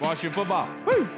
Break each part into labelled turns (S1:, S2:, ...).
S1: Washington football. Woo!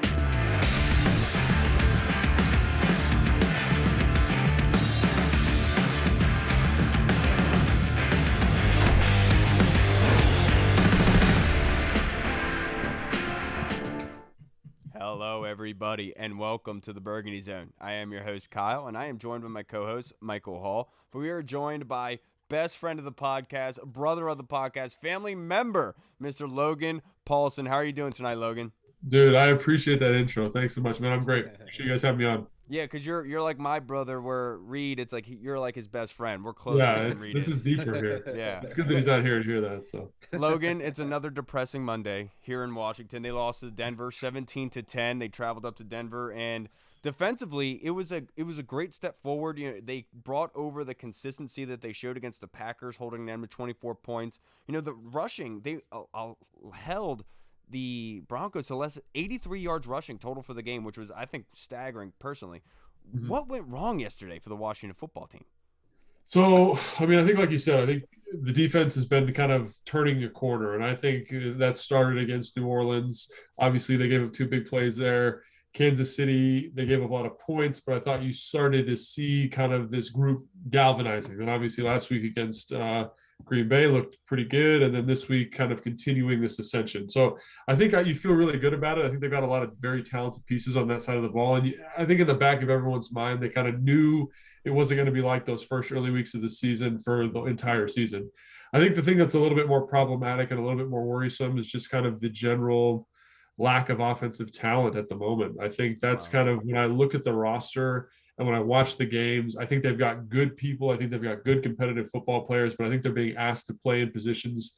S1: Hello, everybody, and welcome to the Burgundy Zone. I am your host, Kyle, and I am joined by my co-host, Michael Hall. But we are joined by best friend of the podcast, brother of the podcast, family member, Mr. Logan Paulson. How are you doing tonight, Logan?
S2: Dude, I appreciate that intro. Thanks so much, man. I'm great. Appreciate you guys having me on.
S1: Yeah, because you're like my brother, where Reed, it's like you're like his best friend. We're closer
S2: Yeah,
S1: than Reed
S2: this is deeper here.
S1: Yeah.
S2: It's good that he's not here to hear that. So
S1: Logan, it's another depressing Monday here in Washington. They lost to Denver 17-10. They traveled up to Denver, and defensively, it was a great step forward. You know, they brought over the consistency that they showed against the Packers, holding them to 24 points. You know, the rushing, they held the Broncos to less 83 yards rushing total for the game, which was, I think, staggering personally. Mm-hmm. What went wrong yesterday for the Washington football team?
S2: So, I mean, I think like you said, I think the defense has been kind of turning a corner, and I think that started against New Orleans. Obviously, they gave up two big plays there. Kansas City, they gave up a lot of points, but I thought you started to see kind of this group galvanizing. And obviously last week against Green Bay looked pretty good, and then this week kind of continuing this ascension. So I think you feel really good about it. I think they've got a lot of very talented pieces on that side of the ball, and I think in the back of everyone's mind, they kind of knew it wasn't going to be like those first early weeks of the season for the entire season. I think the thing that's a little bit more problematic and a little bit more worrisome is just kind of the general lack of offensive talent at the moment. I think that's kind of, when I look at the roster and when I watch the games, I think they've got good people. I think they've got good competitive football players, but I think they're being asked to play in positions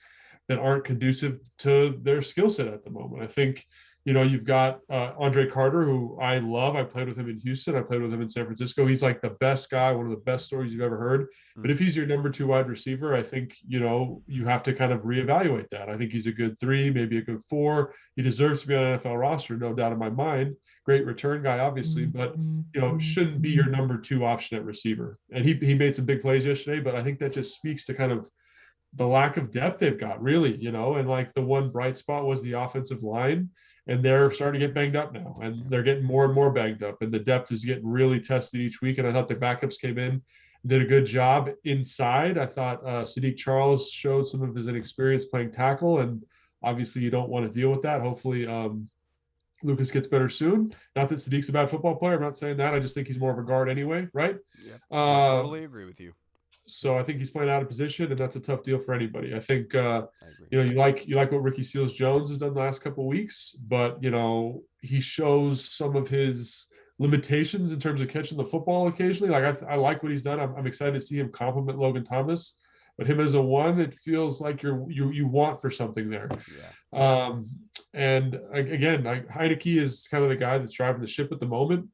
S2: that aren't conducive to their skill set at the moment. I think, you know, you've got Andre Carter, who I love. I played with him in Houston. I played with him in San Francisco. He's like the best guy, one of the best stories you've ever heard. But if he's your number 2 wide receiver, I think, you know, you have to kind of reevaluate that. I think he's a good 3, maybe a good 4. He deserves to be on an NFL roster, no doubt in my mind. Great return guy, obviously, but, you know, shouldn't be your number 2 option at receiver. And he made some big plays yesterday, but I think that just speaks to kind of the lack of depth they've got, really, you know, and like the one bright spot was the offensive line. And they're starting to get banged up now, and they're getting more and more banged up, and the depth is getting really tested each week. And I thought the backups came in, did a good job inside. I thought Sadiq Charles showed some of his inexperience playing tackle, and obviously you don't want to deal with that. Hopefully Lucas gets better soon. Not that Sadiq's a bad football player. I'm not saying that. I just think he's more of a guard anyway, right?
S1: Yeah, I totally agree with you.
S2: So I think he's playing out of position, and that's a tough deal for anybody. I think, you know, you like what Ricky Seals-Jones has done the last couple of weeks, but, you know, he shows some of his limitations in terms of catching the football occasionally. Like I like what he's done. I'm excited to see him compliment Logan Thomas, but him as a 1, it feels like you want for something there. Yeah. And again, Heineke is kind of the guy that's driving the ship at the moment.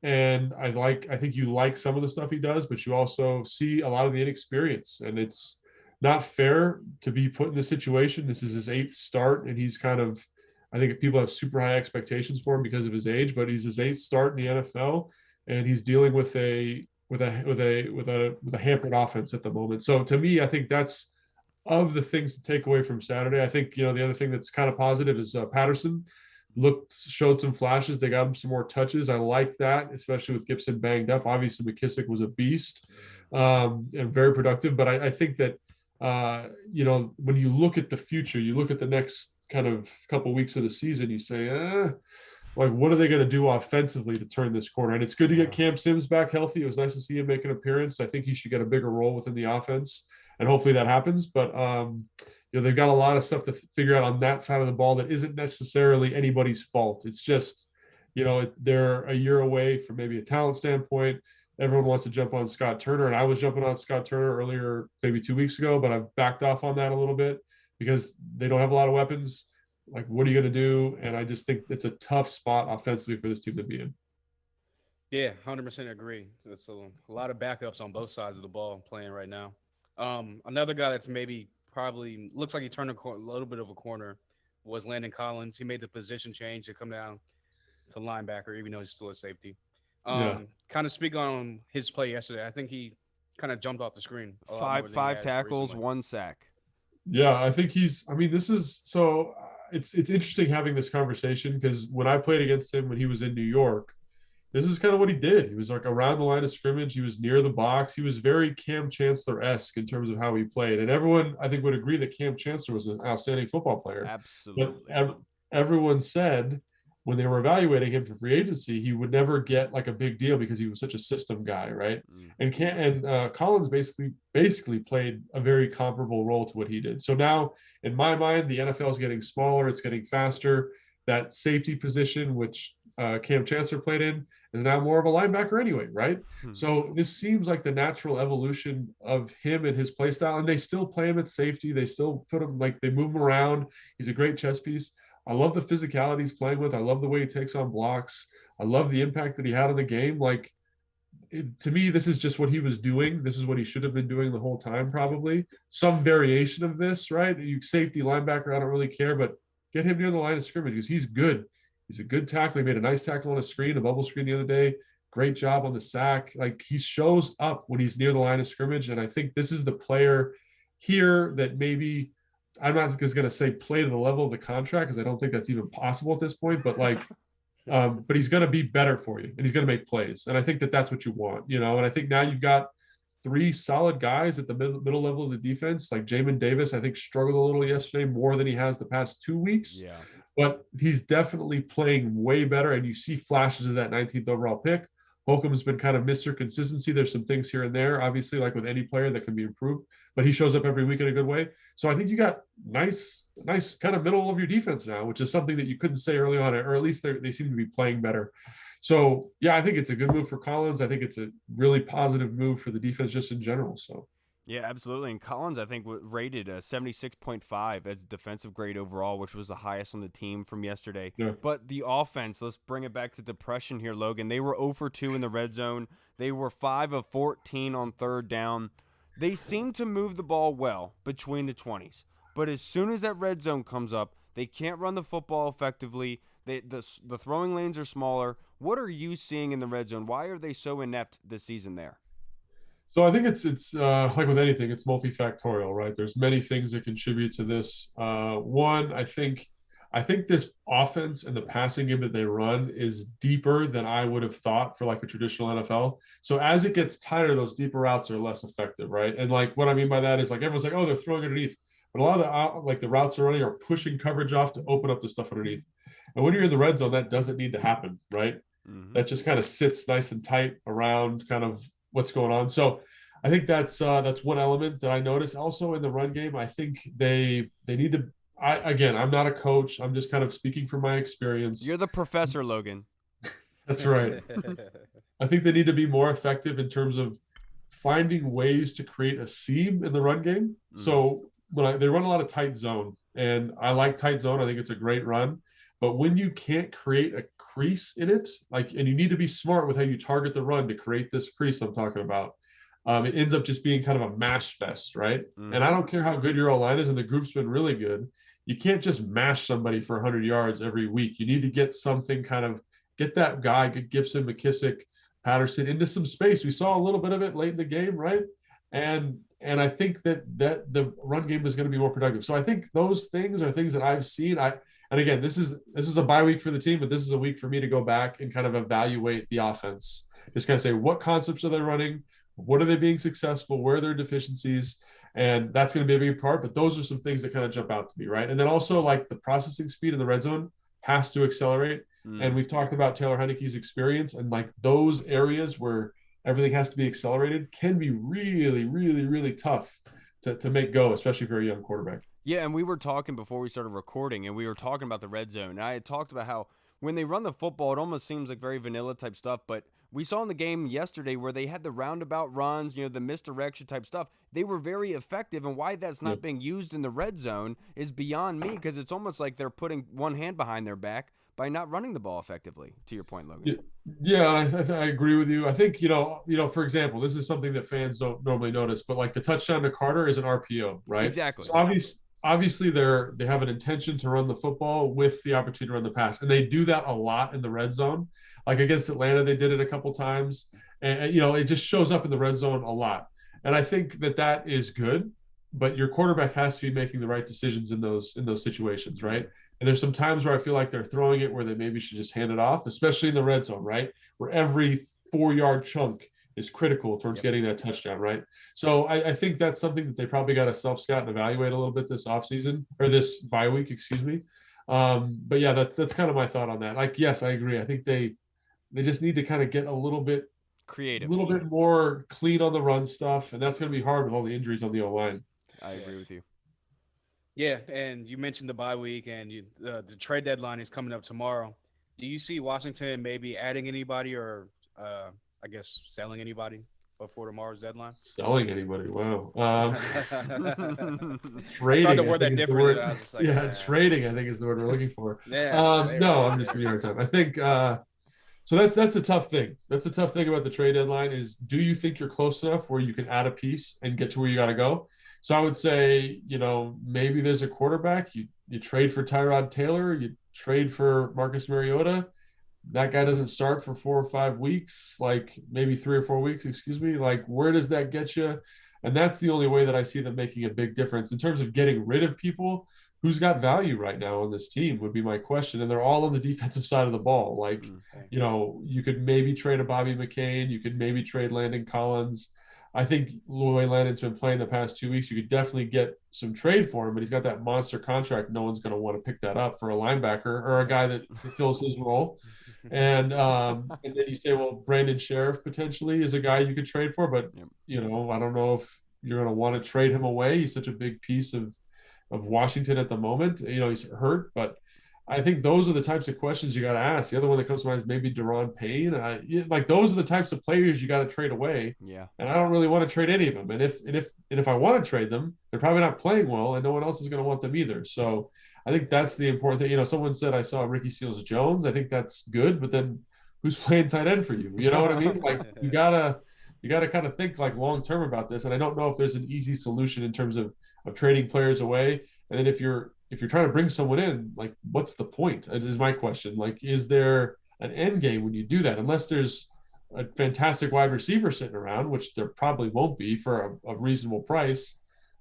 S2: And I think you like some of the stuff he does, but you also see a lot of the inexperience, and it's not fair to be put in this situation. This is his 8th start, and he's kind of, I think people have super high expectations for him because of his age, but he's his 8th start in the NFL, and he's dealing with a hampered offense at the moment. So to me, I think that's of the things to take away from Saturday. I think, you know, the other thing that's kind of positive is Patterson showed some flashes. They got him some more touches. I like that, especially with Gibson banged up. Obviously, McKissick was a beast and very productive. But I think that, you know, when you look at the future, you look at the next kind of couple of weeks of the season, you say, like, what are they going to do offensively to turn this corner? And it's good to get Cam Sims back healthy. It was nice to see him make an appearance. I think he should get a bigger role within the offense, and hopefully that happens. But, you know, they've got a lot of stuff to figure out on that side of the ball that isn't necessarily anybody's fault. It's just, you know, they're a year away from maybe a talent standpoint. Everyone wants to jump on Scott Turner, and I was jumping on Scott Turner earlier, maybe 2 weeks ago, but I've backed off on that a little bit because they don't have a lot of weapons. Like, what are you going to do? And I just think it's a tough spot offensively for this team to be in.
S3: Yeah, 100% agree. It's a lot of backups on both sides of the ball playing right now. Another guy that's maybe probably looks like he turned a little bit of a corner was Landon Collins. He made the position change to come down to linebacker, even though he's still a safety. Kind of speak on his play yesterday. I think he kind of jumped off the screen.
S1: Five tackles, recently. 1 sack.
S2: Yeah, I think this is so it's interesting having this conversation because when I played against him when he was in New York, this is kind of what he did. He was like around the line of scrimmage. He was near the box. He was very Cam Chancellor-esque in terms of how he played. And everyone, I think, would agree that Cam Chancellor was an outstanding football player.
S1: Absolutely.
S2: But everyone said when they were evaluating him for free agency, he would never get like a big deal because he was such a system guy, right? And Collins basically played a very comparable role to what he did. So now, in my mind, the NFL is getting smaller. It's getting faster. That safety position, which Cam Chancellor played in, is now more of a linebacker anyway, right? So this seems like the natural evolution of him and his play style. And they still play him at safety. They still put him, like, they move him around. He's a great chess piece. I love the physicality he's playing with. I love the way he takes on blocks. I love the impact that he had on the game. Like, to me, this is just what he was doing. This is what he should have been doing the whole time, probably. Some variation of this, right? You safety, linebacker, I don't really care, but get him near the line of scrimmage because he's good. He's a good tackler. He made a nice tackle on a screen, a bubble screen the other day. Great job on the sack. Like, he shows up when he's near the line of scrimmage. And I think this is the player here that maybe, I'm not just going to say play to the level of the contract because I don't think that's even possible at this point, but like, but he's going to be better for you and he's going to make plays. And I think that that's what you want, you know, and I think now you've got three solid guys at the middle level of the defense. Like Jamin Davis, I think struggled a little yesterday more than he has the past 2 weeks.
S1: Yeah.
S2: But he's definitely playing way better. And you see flashes of that 19th overall pick. Holcomb's been kind of Mr. Consistency. There's some things here and there, obviously, like with any player that can be improved, but he shows up every week in a good way. So I think you got nice kind of middle of your defense now, which is something that you couldn't say early on, or at least they seem to be playing better. So yeah, I think it's a good move for Collins. I think it's a really positive move for the defense just in general. So.
S1: Yeah, absolutely. And Collins, I think, rated a 76.5 as defensive grade overall, which was the highest on the team from yesterday.
S2: Yeah.
S1: But the offense, let's bring it back to depression here, Logan. They were 0 for 2 in the red zone. They were 5 of 14 on third down. They seem to move the ball well between the 20s. But as soon as that red zone comes up, they can't run the football effectively. The throwing lanes are smaller. What are you seeing in the red zone? Why are they so inept this season there?
S2: So I think it's like with anything, it's multifactorial, right? There's many things that contribute to this. One, I think this offense and the passing game that they run is deeper than I would have thought for like a traditional NFL. So as it gets tighter, those deeper routes are less effective, right? And like what I mean by that is like everyone's like, oh, they're throwing underneath, but a lot of the routes they're running are pushing coverage off to open up the stuff underneath. And when you're in the red zone, that doesn't need to happen, right? Mm-hmm. That just kind of sits nice and tight around kind of what's going on. So I think that's one element that I noticed. Also in the run game, I think they need to. I'm not a coach. I'm just kind of speaking from my experience.
S1: You're the professor, Logan.
S2: That's right. I think they need to be more effective in terms of finding ways to create a seam in the run game. Mm. So when they run a lot of tight zone, and I like tight zone. I think it's a great run. But when you can't create a crease in it, and you need to be smart with how you target the run to create this crease I'm talking about. It ends up just being kind of a mash fest, right? Mm. And I don't care how good your O-line is, and the group's been really good. You can't just mash somebody for 100 yards every week. You need to get something get that guy, get Gibson, McKissick, Patterson into some space. We saw a little bit of it late in the game, right? And I think that the run game is going to be more productive. So I think those things are things that I've seen. And again, this is a bye week for the team, but this is a week for me to go back and kind of evaluate the offense. Just kind of say, what concepts are they running? What are they being successful? Where are their deficiencies? And that's going to be a big part. But those are some things that kind of jump out to me, right? And then also like the processing speed in the red zone has to accelerate. Mm. And we've talked about Taylor Heinicke's experience, and like those areas where everything has to be accelerated can be really, really, really tough to make go, especially for a young quarterback.
S1: Yeah, and we were talking before we started recording, and we were talking about the red zone. And I had talked about how when they run the football, it almost seems like very vanilla type stuff, but we saw in the game yesterday where they had the roundabout runs, the misdirection type stuff. They were very effective, and why that's not being used in the red zone is beyond me, because it's almost like they're putting one hand behind their back by not running the ball effectively, to your point, Logan.
S2: Yeah, I agree with you. I think, for example, this is something that fans don't normally notice, but like the touchdown to Carter is an RPO, right?
S1: Exactly.
S2: So obviously they have an intention to run the football with the opportunity to run the pass, and they do that a lot in the red zone. Like against Atlanta, they did it a couple times, and it just shows up in the red zone a lot. And I think that is good, but your quarterback has to be making the right decisions in those situations, right? And there's some times where I feel like they're throwing it where they maybe should just hand it off, especially in the red zone, right? Where every 4-yard chunk is critical towards getting that touchdown, right? So I think that's something that they probably got to self-scout and evaluate a little bit this offseason, or this bye week, excuse me. But yeah, that's kind of my thought on that. Like, yes, I agree. I think they just need to kind of get a little bit
S1: creative,
S2: more clean on the run stuff, and that's going to be hard with all the injuries on the O-line.
S1: I agree with you.
S3: Yeah, and you mentioned the bye week, and the trade deadline is coming up tomorrow. Do you see Washington maybe adding anybody, or I guess selling anybody before tomorrow's deadline?
S2: Selling anybody? Wow.
S3: Trading. I tried to
S2: I
S3: word
S2: think
S3: that
S2: is the word.
S3: differently. I was just like,
S2: Trading, I think is the word we're looking for.
S3: Yeah.
S2: No, I'm just giving you a hard time. I think so that's a tough thing. That's a tough thing about the trade deadline is, do you think you're close enough where you can add a piece and get to where you got to go? So I would say, maybe there's a quarterback. You trade for Tyrod Taylor. You trade for Marcus Mariota. That guy doesn't start for 4 or 5 weeks, like maybe 3 or 4 weeks, excuse me. Like, where does that get you? And that's the only way that I see them making a big difference in terms of getting rid of people. Who's got value right now on this team would be my question. And they're all on the defensive side of the ball. Like, you could maybe trade a Bobby McCain. You could maybe trade Landon Collins. I think Louis Landon's been playing the past 2 weeks. You could definitely get some trade for him, but he's got that monster contract. No one's going to want to pick that up for a linebacker or a guy that fills his role. And then you say, well, Brandon Sheriff potentially is a guy you could trade for, but I don't know if you're going to want to trade him away. He's such a big piece of Washington at the moment. He's hurt, but I think those are the types of questions you got to ask. The other one that comes to mind is maybe Daron Payne. Like, those are the types of players you got to trade away.
S1: Yeah. And
S2: I don't really want to trade any of them. And if I want to trade them, they're probably not playing well, and no one else is going to want them either. So I think that's the important thing. Someone said I saw Ricky Seals-Jones. I think that's good, but then who's playing tight end for you? You know what I mean? Like, you gotta kind of think like long term about this. And I don't know if there's an easy solution in terms of trading players away. And then if you're trying to bring someone in, like, what's the point? Is my question. Like, is there an end game when you do that? Unless there's a fantastic wide receiver sitting around, which there probably won't be for a reasonable price,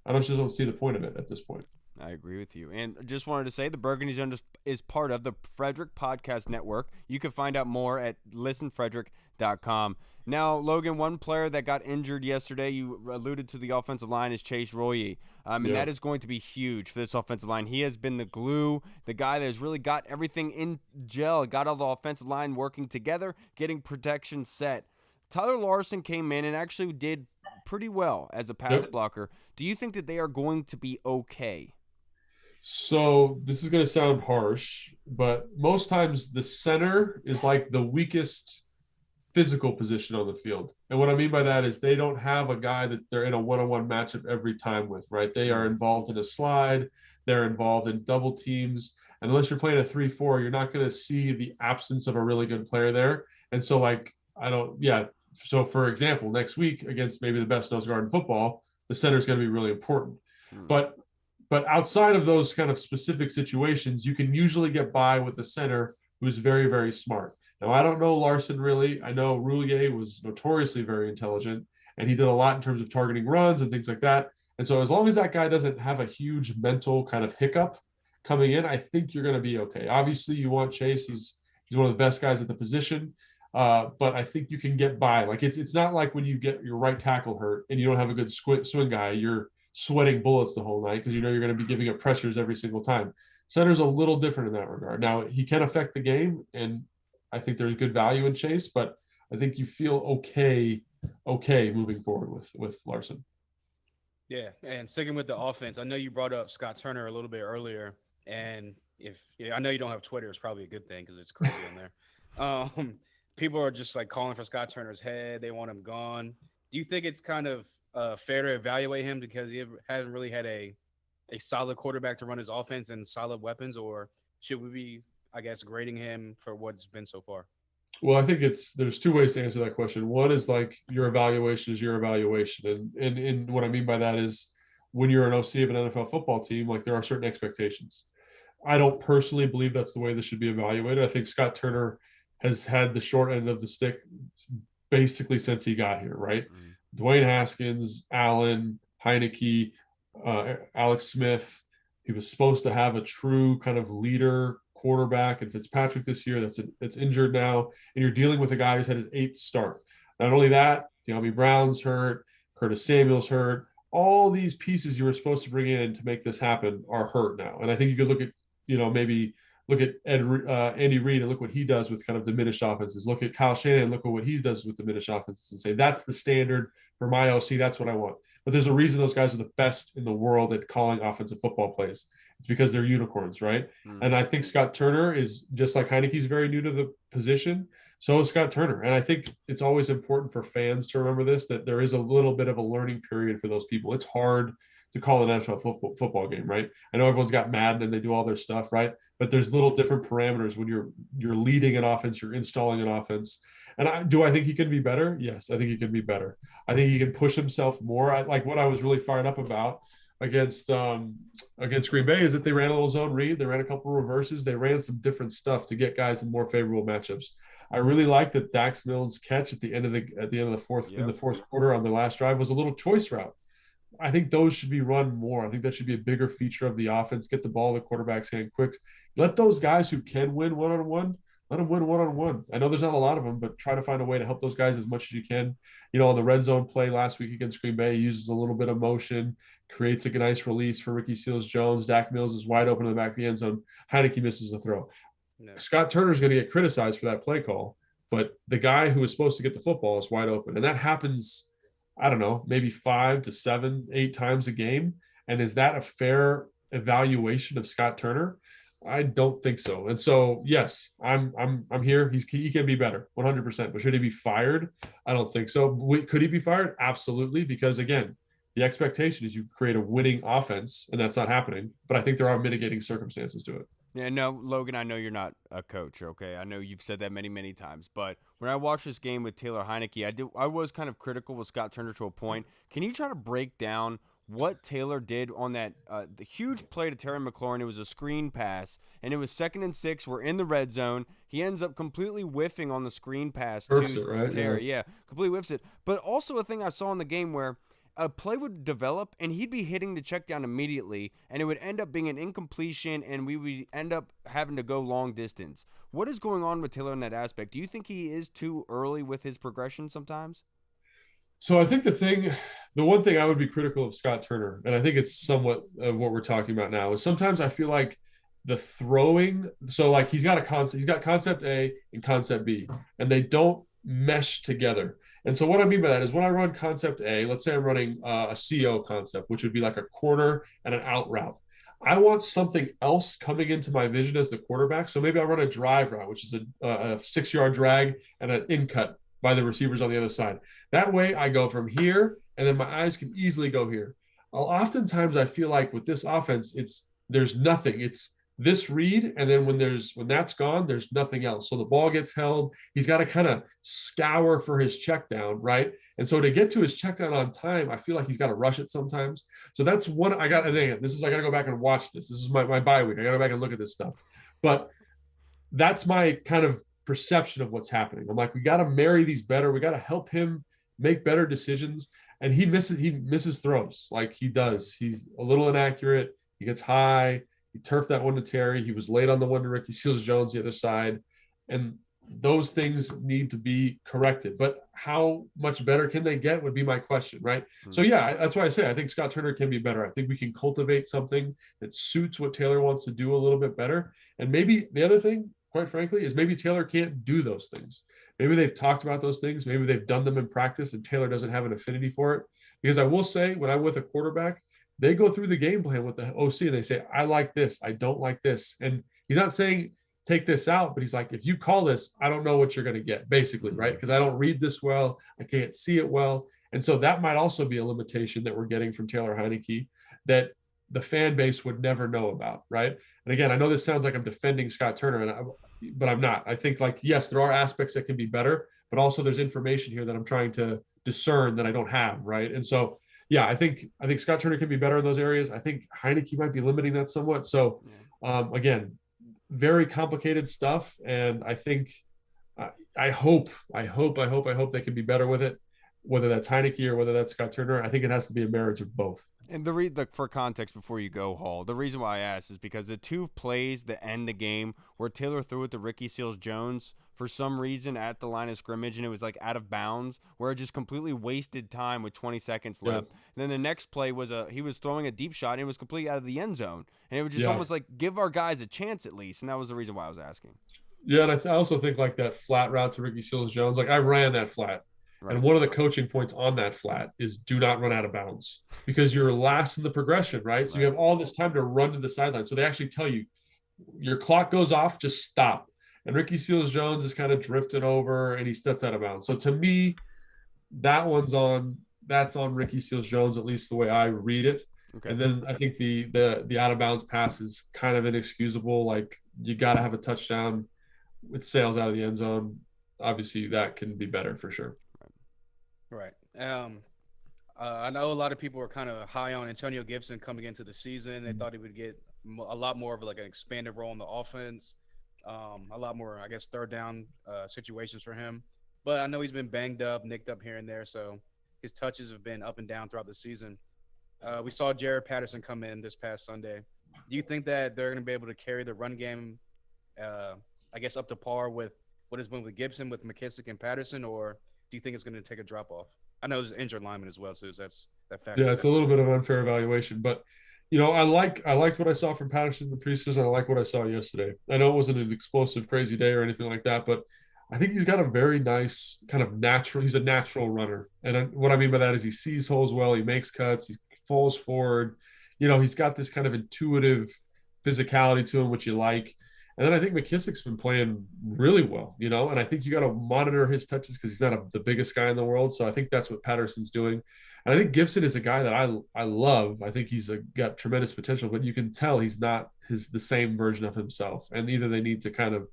S2: I just don't see the point of it at this point.
S1: I agree with you. And just wanted to say the Burgundy Zone is part of the Frederick Podcast Network. You can find out more at listenfrederick.com. Now, Logan, one player that got injured yesterday, you alluded to the offensive line, is Chase Royer. And that is going to be huge for this offensive line. He has been the glue, the guy that has really got everything in gel, got all the offensive line working together, getting protection set. Tyler Larson came in and actually did pretty well as a pass blocker. Do you think that they are going to be okay?
S2: So this is going to sound harsh, but most times the center is like the weakest physical position on the field. And what I mean by that is they don't have a guy that they're in a one-on-one matchup every time with, right? They are involved in a slide. They're involved in double teams. And unless you're playing a 3-4, you're not going to see the absence of a really good player there. And so, so for example, next week against maybe the best nose guard in football, the center is going to be really important. But outside of those kind of specific situations, you can usually get by with a center who's very, very smart. Now, I don't know Larson really. I know Roulier was notoriously very intelligent, and he did a lot in terms of targeting runs and things like that. And so as long as that guy doesn't have a huge mental kind of hiccup coming in, I think you're going to be okay. Obviously, you want Chase. He's one of the best guys at the position. But I think you can get by. Like, it's not like when you get your right tackle hurt and you don't have a good swing guy, you're sweating bullets the whole night because you're going to be giving up pressures every single time. Center's a little different in that regard. Now, he can affect the game, and I think there's good value in Chase, but I think you feel okay moving forward with Larson.
S3: Yeah, and sticking with the offense, I know you brought up Scott Turner a little bit earlier, and I know you don't have Twitter, it's probably a good thing because it's crazy in there. People are just like calling for Scott Turner's head. They want him gone. Do you think it's kind of fair to evaluate him because he hasn't really had a solid quarterback to run his offense and solid weapons, or should we be, I guess, grading him for what's been so far?
S2: Well, I think there's two ways to answer that question. One is like your evaluation is your evaluation. And what I mean by that is when you're an OC of an NFL football team, like there are certain expectations. I don't personally believe that's the way this should be evaluated. I think Scott Turner has had the short end of the stick basically since he got here, right? Dwayne Haskins, Allen, Heineke, Alex Smith, He was supposed to have a true kind of leader quarterback. And Fitzpatrick this year that's injured now, and you're dealing with a guy who's had his 8th start. Not only that, De'Ami Brown's hurt, Curtis Samuel's hurt. All these pieces you were supposed to bring in to make this happen are hurt now. And I think you could look at, maybe look at Andy Reid and look what he does with kind of diminished offenses. Look at Kyle Shanahan, look at what he does with diminished offenses, and say, that's the standard for my OC. That's what I want. But there's a reason those guys are the best in the world at calling offensive football plays. It's because they're unicorns, right? And I think Scott Turner is just like Heineke's very new to the position. So is Scott Turner. And I think it's always important for fans to remember this, that there is a little bit of a learning period for those people. It's hard to call an NFL football game, right? I know everyone's got Madden and they do all their stuff, right? But there's little different parameters when you're leading an offense, you're installing an offense. And I think he can be better? Yes, I think he can be better. I think he can push himself more. Like what I was really fired up about against Green Bay is that they ran a little zone read, they ran a couple of reverses, they ran some different stuff to get guys in more favorable matchups. I really like that Dax Milne's catch at the end of the fourth in the fourth quarter on the last drive was a little choice route. I think those should be run more. I think that should be a bigger feature of the offense. Get the ball in the quarterback's hand quick. Let those guys who can win one-on-one, let them win one-on-one. I know there's not a lot of them, but try to find a way to help those guys as much as you can. On the red zone play last week against Green Bay, he uses a little bit of motion, creates a nice release for Ricky Seals-Jones. Dak Mills is wide open in the back of the end zone. Heineke misses the throw. No. Scott Turner's going to get criticized for that play call, but the guy who was supposed to get the football is wide open. And that happens, I don't know, maybe 5 to 7, 8 times a game. And is that a fair evaluation of Scott Turner? I don't think so. And so, yes, I'm here. He can be better, 100%. But should he be fired? I don't think so. Could he be fired? Absolutely. Because again, the expectation is you create a winning offense, and that's not happening. But I think there are mitigating circumstances to it.
S1: Yeah, no, Logan, I know you're not a coach, okay? I know you've said that many, many times. But when I watched this game with Taylor Heineke, I was kind of critical with Scott Turner to a point. Can you try to break down what Taylor did on that the huge play to Terry McLaurin? It was a screen pass, and it was 2nd and 6. We're in the red zone. He ends up completely whiffing on the screen pass to Terry. Yeah, completely whiffs it. But also a thing I saw in the game where a play would develop, and he'd be hitting the check down immediately, and it would end up being an incompletion, and we would end up having to go long distance. What is going on with Taylor in that aspect? Do you think he is too early with his progression sometimes?
S2: So I think the one thing I would be critical of Scott Turner, and I think it's somewhat of what we're talking about now, is sometimes I feel like the throwing, so like he's got concept A and concept B, and they don't mesh together. And so what I mean by that is when I run concept A, let's say I'm running a CO concept, which would be like a corner and an out route. I want something else coming into my vision as the quarterback. So maybe I'll run a drive route, which is a 6-yard drag and an in cut by the receivers on the other side. That way I go from here, and then my eyes can easily go here. Oftentimes I feel like with this offense, there's nothing. It's this read, and then when that's gone, there's nothing else. So the ball gets held. He's got to kind of scour for his check down, right? And so to get to his check down on time, I feel like he's got to rush it sometimes. So that's one I got to go back and watch this. This is my bye week. I got to go back and look at this stuff. But that's my kind of perception of what's happening. I'm like, we got to marry these better. We got to help him make better decisions. And he misses throws like he does. He's a little inaccurate. He gets high. He turfed that one to Terry. He was late on the one to Ricky Seals-Jones the other side. And those things need to be corrected. But how much better can they get would be my question, right? Mm-hmm. So, yeah, that's why I say I think Scott Turner can be better. I think we can cultivate something that suits what Taylor wants to do a little bit better. And maybe the other thing, quite frankly, is maybe Taylor can't do those things. Maybe they've talked about those things. Maybe they've done them in practice and Taylor doesn't have an affinity for it. Because I will say, when I'm with a quarterback, they go through the game plan with the OC and they say, I like this, I don't like this. And he's not saying take this out, but he's like, if you call this, I don't know what you're going to get, basically, right? Because I don't read this well, I can't see it well. And so that might also be a limitation that we're getting from Taylor Heineke that the fan base would never know about, right? And again, I know this sounds like I'm defending Scott Turner, but I'm not. I think, like, yes, there are aspects that can be better, but also there's information here that I'm trying to discern that I don't have, right? And so, yeah, I think Scott Turner can be better in those areas. I think Heineke might be limiting that somewhat. So, again, very complicated stuff, and I think I hope they can be better with it, whether that's Heineke or whether that's Scott Turner. I think it has to be a marriage of both.
S1: And for context before you go, Hall, the reason why I asked is because the two plays that end the game where Taylor threw it to Ricky Seals-Jones for some reason at the line of scrimmage and it was like out of bounds where it just completely wasted time with 20 seconds left. And then the next play was he was throwing a deep shot and it was completely out of the end zone. And it was just almost like give our guys a chance at least. And that was the reason why I was asking.
S2: Yeah, and I also think like that flat route to Ricky Seals-Jones, like I ran that flat. Right. And one of the coaching points on that flat is do not run out of bounds because you're last in the progression, right? So you have all this time to run to the sideline. So they actually tell you your clock goes off, just stop. And Ricky Seals-Jones is kind of drifting over and he steps out of bounds. So to me, that's on Ricky Seals-Jones, at least the way I read it. Okay. And then I think the out of bounds pass is kind of inexcusable. Like you got to have a touchdown with Sales out of the end zone. Obviously that can be better for sure.
S3: Right. I know a lot of people were kind of high on Antonio Gibson coming into the season. They thought he would get a lot more of like an expanded role in the offense, a lot more, I guess, third down situations for him. But I know he's been banged up, nicked up here and there, so his touches have been up and down throughout the season. We saw Jared Patterson come in this past Sunday. Do you think that they're going to be able to carry the run game, I guess, up to par with what has been with Gibson, with McKissick and Patterson, or do you think it's going to take a drop off? I know there's an injured lineman as well, so that's that factor.
S2: Yeah, it's a little bit of unfair evaluation, but I liked what I saw from Patterson in the preseason. I like what I saw yesterday. I know it wasn't an explosive, crazy day or anything like that, but I think he's got a very nice kind of natural. He's a natural runner, and what I mean by that is he sees holes well, he makes cuts, he falls forward. He's got this kind of intuitive physicality to him, which you like. And then I think McKissick's been playing really well, and I think you got to monitor his touches because he's not the biggest guy in the world. So I think that's what Patterson's doing. And I think Gibson is a guy that I love. I think he's got tremendous potential, but you can tell he's not the same version of himself. And either they need to kind of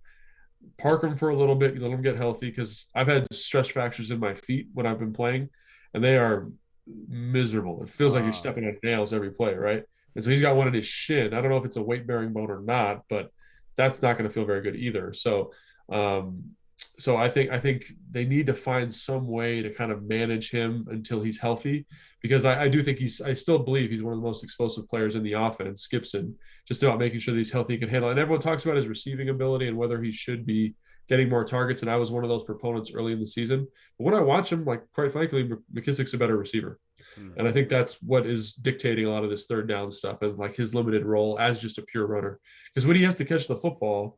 S2: park him for a little bit, let him get healthy, because I've had stress fractures in my feet when I've been playing, and they are miserable. It feels like you're stepping on nails every play, right? And so he's got one in his shin. I don't know if it's a weight-bearing bone or not, but that's not going to feel very good either. So, I think they need to find some way to kind of manage him until he's healthy, because I do think I still believe he's one of the most explosive players in the offense, Gibson, just about making sure that he's healthy and can handle it. And everyone talks about his receiving ability and whether he should be getting more targets. And I was one of those proponents early in the season. But when I watch him, like, quite frankly, McKissick's a better receiver. And I think that's what is dictating a lot of this third down stuff and like his limited role as just a pure runner. Because when he has to catch the football,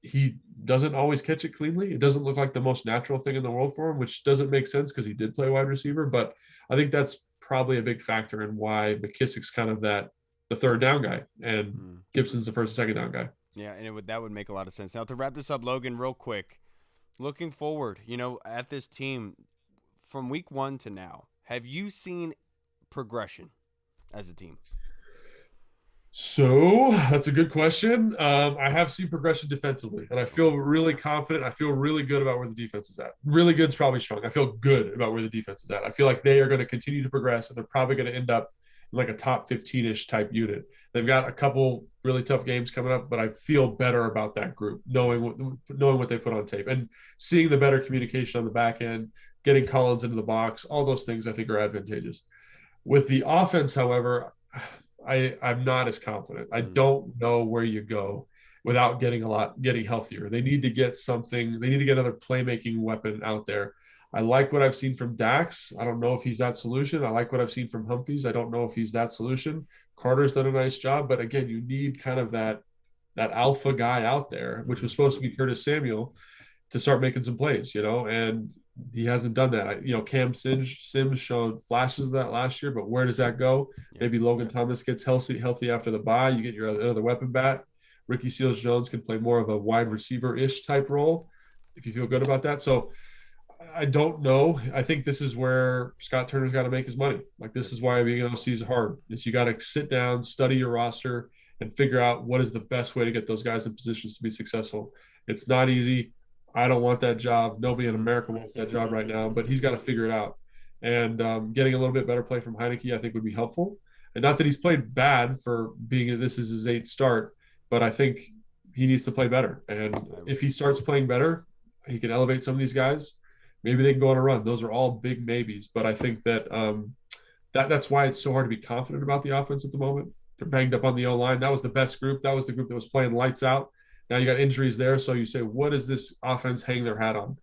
S2: he doesn't always catch it cleanly. It doesn't look like the most natural thing in the world for him, which doesn't make sense because he did play wide receiver. But I think that's probably a big factor in why McKissick's kind of the third down guy and Gibson's the first and second down guy.
S1: Yeah, and that would make a lot of sense. Now, to wrap this up, Logan, real quick, looking forward, at this team from week 1 to now, have you seen progression as a team?
S2: So that's a good question. I have seen progression defensively, and I feel really confident. I feel really good about where the defense is at. Really good is probably strong. I feel good about where the defense is at. I feel like they are going to continue to progress, and they're probably going to end up in like a top 15-ish type unit. They've got a couple really tough games coming up, but I feel better about that group, knowing what they put on tape and seeing the better communication on the back end, getting Collins into the box. All those things I think are advantageous. With the offense, however, I'm not as confident. I don't know where you go without getting healthier. They need to get something. They need to get another playmaking weapon out there. I like what I've seen from Dax. I don't know if he's that solution. I like what I've seen from Humphries. I don't know if he's that solution. Carter's done a nice job, but again, you need kind of that alpha guy out there, which was supposed to be Curtis Samuel, to start making some plays, and he hasn't done that. Cam Sims showed flashes of that last year, but where does that go? Yeah. Maybe Logan Thomas gets healthy after the bye. You get your other weapon back. Ricky Seals-Jones can play more of a wide receiver-ish type role if you feel good about that. So I don't know. I think this is where Scott Turner's got to make his money. Like, this is why being OC is hard. You got to sit down, study your roster, and figure out what is the best way to get those guys in positions to be successful. It's not easy. I don't want that job. Nobody in America wants that job right now, but he's got to figure it out. And getting a little bit better play from Heineke, I think, would be helpful. And not that he's played bad for being this is his 8th start, but I think he needs to play better. And if he starts playing better, he can elevate some of these guys. Maybe they can go on a run. Those are all big maybes. But I think that that's why it's so hard to be confident about the offense at the moment. They're banged up on the O-line. That was the best group. That was the group that was playing lights out. Now you got injuries there. So you say, what does this offense hang their hat on?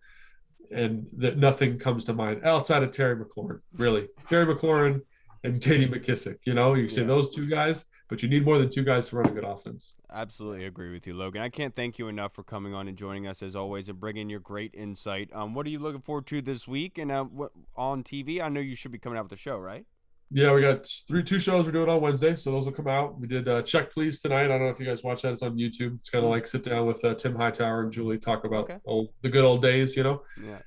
S2: And that nothing comes to mind outside of Terry McLaurin, really. Terry McLaurin and JD McKissick. You say those two guys, but you need more than two guys to run a good offense.
S1: Absolutely agree with you, Logan. I can't thank you enough for coming on and joining us as always and bringing your great insight. What are you looking forward to this week and what on TV? I know you should be coming out with the show, right?
S2: Yeah, we got two shows we're doing on Wednesday, so those will come out. We did Check Please tonight. I don't know if you guys watch that. It's on YouTube. It's kind of like sit down with Tim Hightower and Julie, talk about the good old days, Yeah.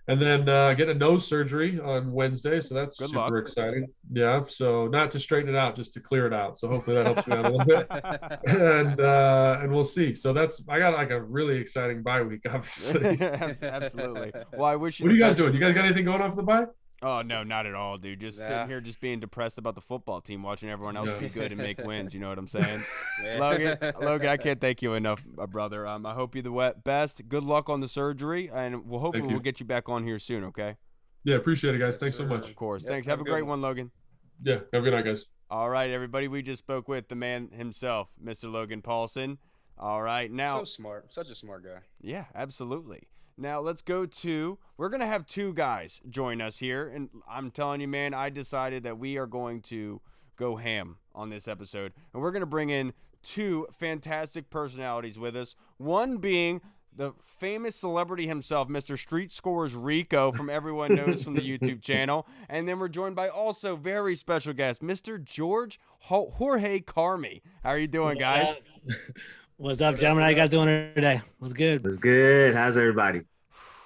S2: And then getting a nose surgery on Wednesday, so that's
S1: Good
S2: super
S1: luck.
S2: exciting. Yeah, so not to straighten it out, just to clear it out. So hopefully that helps me out a little bit. And we'll see. So I got like a really exciting bye week, obviously.
S1: Absolutely. Well, I wish you.
S2: What are you guys doing? You guys got anything going on for the bye?
S1: Oh, no, not at all, dude. Just sitting here just being depressed about the football team, watching everyone else be good and make wins. You know what I'm saying? Logan, I can't thank you enough, brother. I hope you the best. Good luck on the surgery, and we'll get you back on here soon, okay?
S2: Yeah, appreciate it, guys. Thanks so much.
S1: Of course. Thanks. Have a great one, Logan.
S2: Yeah, have a good night, guys.
S1: All right, everybody. We just spoke with the man himself, Mr. Logan Paulson. All right, now.
S3: So smart. Such a smart guy.
S1: Yeah, absolutely. Now, let's go to – we're going to have two guys join us here. And I'm telling you, man, I decided that we are going to go ham on this episode. And we're going to bring in two fantastic personalities with us. One being the famous celebrity himself, Mr. Street Scores Rico, from Everyone Knows from the YouTube channel. And then we're joined by also very special guest, Mr. Jorge Carmi. How are you doing, guys?
S4: What's up, gentlemen? How you guys doing today? What's good?
S5: What's good? How's everybody?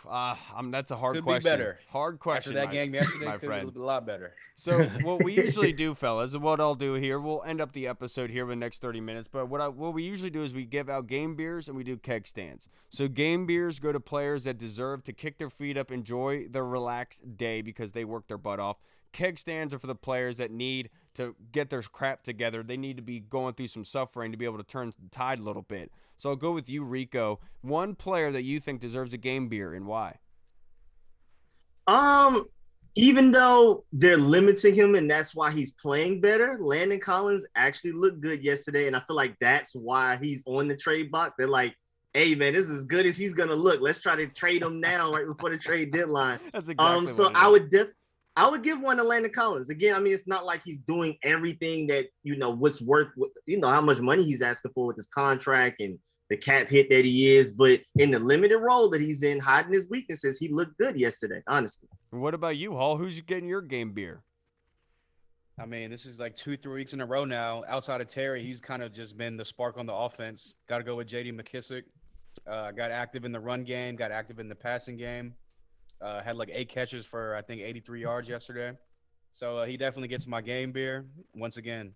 S1: That's a hard
S3: Could
S1: question.
S3: Be better.
S1: Hard question.
S3: After that game yesterday,
S1: my friend.
S3: Could be a lot better.
S1: So what we usually do, fellas, and what I'll do here, we'll end up the episode here in the next 30 minutes. But what we usually do is we give out game beers and we do keg stands. So game beers go to players that deserve to kick their feet up, enjoy their relaxed day because they worked their butt off. Keg stands are for the players that need to get their crap together. They need to be going through some suffering to be able to turn the tide a little bit. So I'll go with you, Rico. One player that you think deserves a game beer and why?
S5: Even though they're limiting him and that's why he's playing better, Landon Collins actually looked good yesterday. And I feel like that's why he's on the trade block. They're like, hey, man, this is as good as he's going to look. Let's try to trade him now right before the trade deadline.
S1: That's exactly
S5: so
S1: what
S5: I would give one to Landon Collins. Again, I mean, it's not like he's doing everything that, what's worth, how much money he's asking for with his contract and the cap hit that he is. But in the limited role that he's in, hiding his weaknesses, he looked good yesterday, honestly.
S1: What about you, Hall? Who's getting your game beer?
S3: I mean, this is like 2-3 weeks in a row now. Outside of Terry, he's kind of just been the spark on the offense. Got to go with JD McKissick. Got active in the run game, got active in the passing game. Had like 8 catches for, I think, 83 yards yesterday. So he definitely gets my game beer. Once again,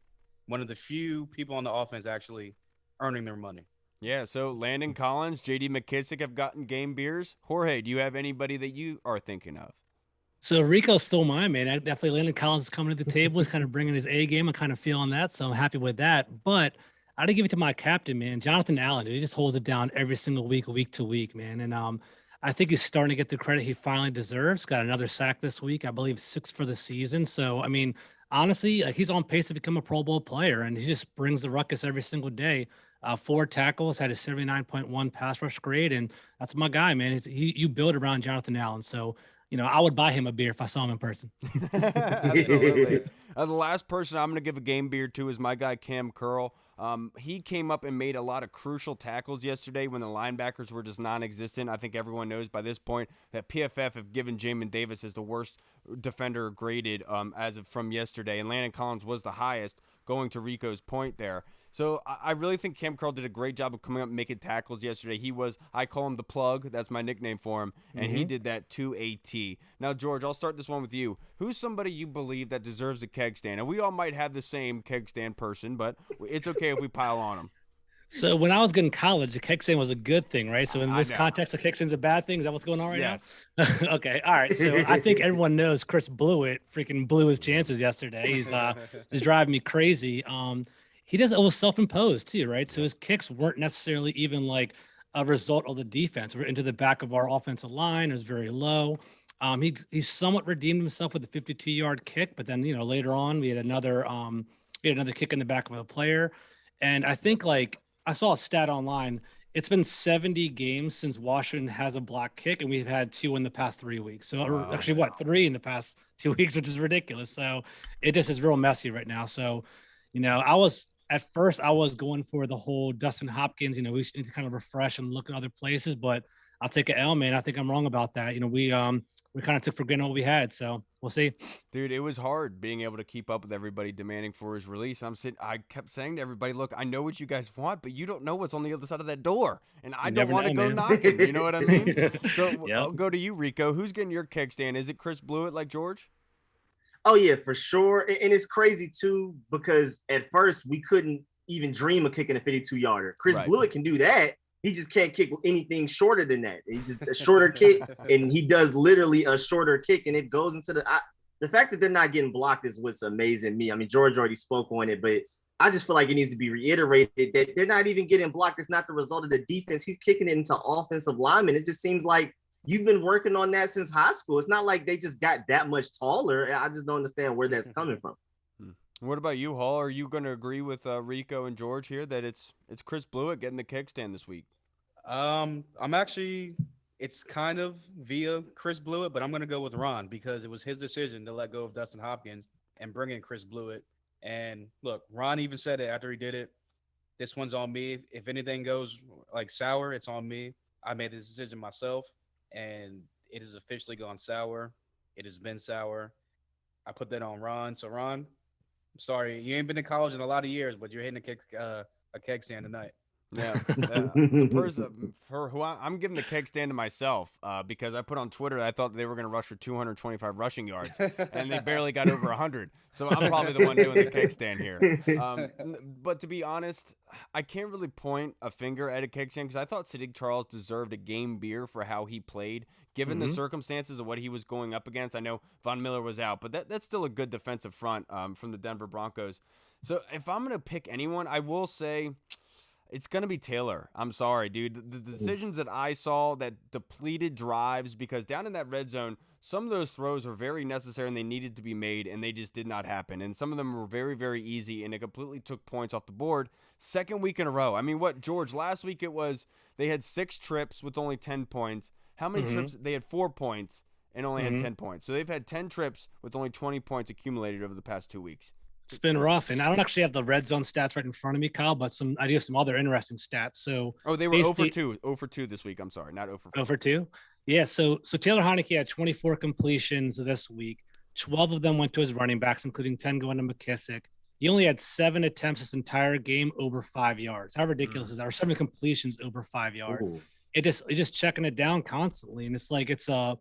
S3: one of the few people on the offense actually earning their money.
S1: Yeah, so Landon Collins, J.D. McKissick have gotten game beers. Jorge, do you have anybody that you are thinking of?
S4: So Rico stole mine, man. I definitely Landon Collins is coming to the table. He's kind of bringing his A game. I'm kind of feeling that, so I'm happy with that. But I got to give it to my captain, man, Jonathan Allen. He just holds it down every single week to week, man. And I think he's starting to get the credit he finally deserves. Got another sack this week, I believe 6 for the season. So, I mean, honestly, he's on pace to become a Pro Bowl player, and he just brings the ruckus every single day. 4 tackles, had a 79.1 pass rush grade, and that's my guy, man. You build around Jonathan Allen. So, I would buy him a beer if I saw him in person.
S1: Absolutely. The last person I'm going to give a game beer to is my guy, Cam Curl. He came up and made a lot of crucial tackles yesterday when the linebackers were just non-existent. I think everyone knows by this point that PFF have given Jamin Davis as the worst defender graded from yesterday, and Landon Collins was the highest, going to Rico's point there. So I really think Cam Curl did a great job of coming up and making tackles yesterday. I call him the plug. That's my nickname for him. And he did that to a T. Now, George, I'll start this one with you. Who's somebody you believe that deserves a keg stand? And we all might have the same keg stand person, but it's okay if we pile on them.
S4: So when I was good in college, the keg stand was a good thing, right? So in this context, the keg stand's a bad thing. Is that what's going on right now? Okay. All right. So I think everyone knows Chris Blewett freaking blew his chances yesterday. He's just driving me crazy. It was self-imposed too, right? So his kicks weren't necessarily even like a result of the defense. We're into the back of our offensive line. It was very low. He somewhat redeemed himself with a 52-yard kick, but then later on we had another kick in the back of a player, and I think like I saw a stat online. It's been 70 games since Washington has a block kick, and we've had 2 in the past 3 weeks. So
S1: Wow.
S4: actually, what 3 in the past 2 weeks, which is ridiculous. So it just is real messy right now. So, at first I was going for the whole Dustin Hopkins. We need to kind of refresh and look at other places, but I'll take an L, man. I think I'm wrong about that. We kind of took for granted what we had, so we'll see.
S1: Dude, it was hard being able to keep up with everybody demanding for his release. I kept saying to everybody, look, I know what you guys want, but you don't know what's on the other side of that door, and I don't want to go knocking. You know what I mean? So
S4: Yep.
S1: I'll go to you, Rico. Who's getting your keg stand? Is it Chris Blewett like George?
S5: Oh yeah, for sure. And it's crazy too, because at first we couldn't even dream of kicking a 52-yarder. Chris
S1: Right.
S5: Blewett can do that. He just can't kick anything shorter than that. He just a shorter kick, and he does literally a shorter kick, and it goes into the fact that they're not getting blocked is what's amazing me. I mean, George already spoke on it, but I just feel like it needs to be reiterated that they're not even getting blocked. It's not the result of the defense. He's kicking it into offensive linemen. It just seems like you've been working on that since high school. It's not like they just got that much taller. I just don't understand where that's coming from.
S1: What about you, Hall? Are you going to agree with Rico and George here that it's Chris Blewett getting the keg stand this week?
S3: It's kind of via Chris Blewett, but I'm going to go with Ron because it was his decision to let go of Dustin Hopkins and bring in Chris Blewett. And look, Ron even said it after he did it. This one's on me. If anything goes like sour, it's on me. I made this decision myself, and it has officially gone sour. It has been sour. I put that on Ron. So Ron, I'm sorry, you ain't been to college in a lot of years, but you're hitting a keg stand tonight.
S1: Yeah, the person for who I'm giving the keg stand to myself because I put on Twitter that I thought they were going to rush for 225 rushing yards, and they barely got over 100. So I'm probably the one doing the keg stand here. But to be honest, I can't really point a finger at a keg stand because I thought Sadiq Charles deserved a game beer for how he played, given the circumstances of what he was going up against. I know Von Miller was out, but that's still a good defensive front from the Denver Broncos. So if I'm going to pick anyone, I will say it's going to be Taylor. I'm sorry, dude. The decisions that I saw that depleted drives, because down in that red zone, some of those throws were very necessary and they needed to be made, and they just did not happen. And some of them were very, very easy, and it completely took points off the board. Second week in a row. I mean, what, George, last week it was they had 6 trips with only 10 points. How many trips? They had 4 points and only had 10 points. So they've had 10 trips with only 20 points accumulated over the past 2 weeks.
S4: It's been rough, and I don't actually have the red zone stats right in front of me, Kyle, but I do have some other interesting stats. So
S1: they were 0 for 2. 0 for 2 this week. I'm sorry, not 0 for 4.
S4: 0 for 2? Yeah, so Taylor Heinicke had 24 completions this week. 12 of them went to his running backs, including 10 going to McKissick. He only had 7 attempts this entire game over 5 yards. How ridiculous is that? Or 7 completions over 5 yards.
S5: Ooh.
S4: It's just checking it down constantly, and it's like I don't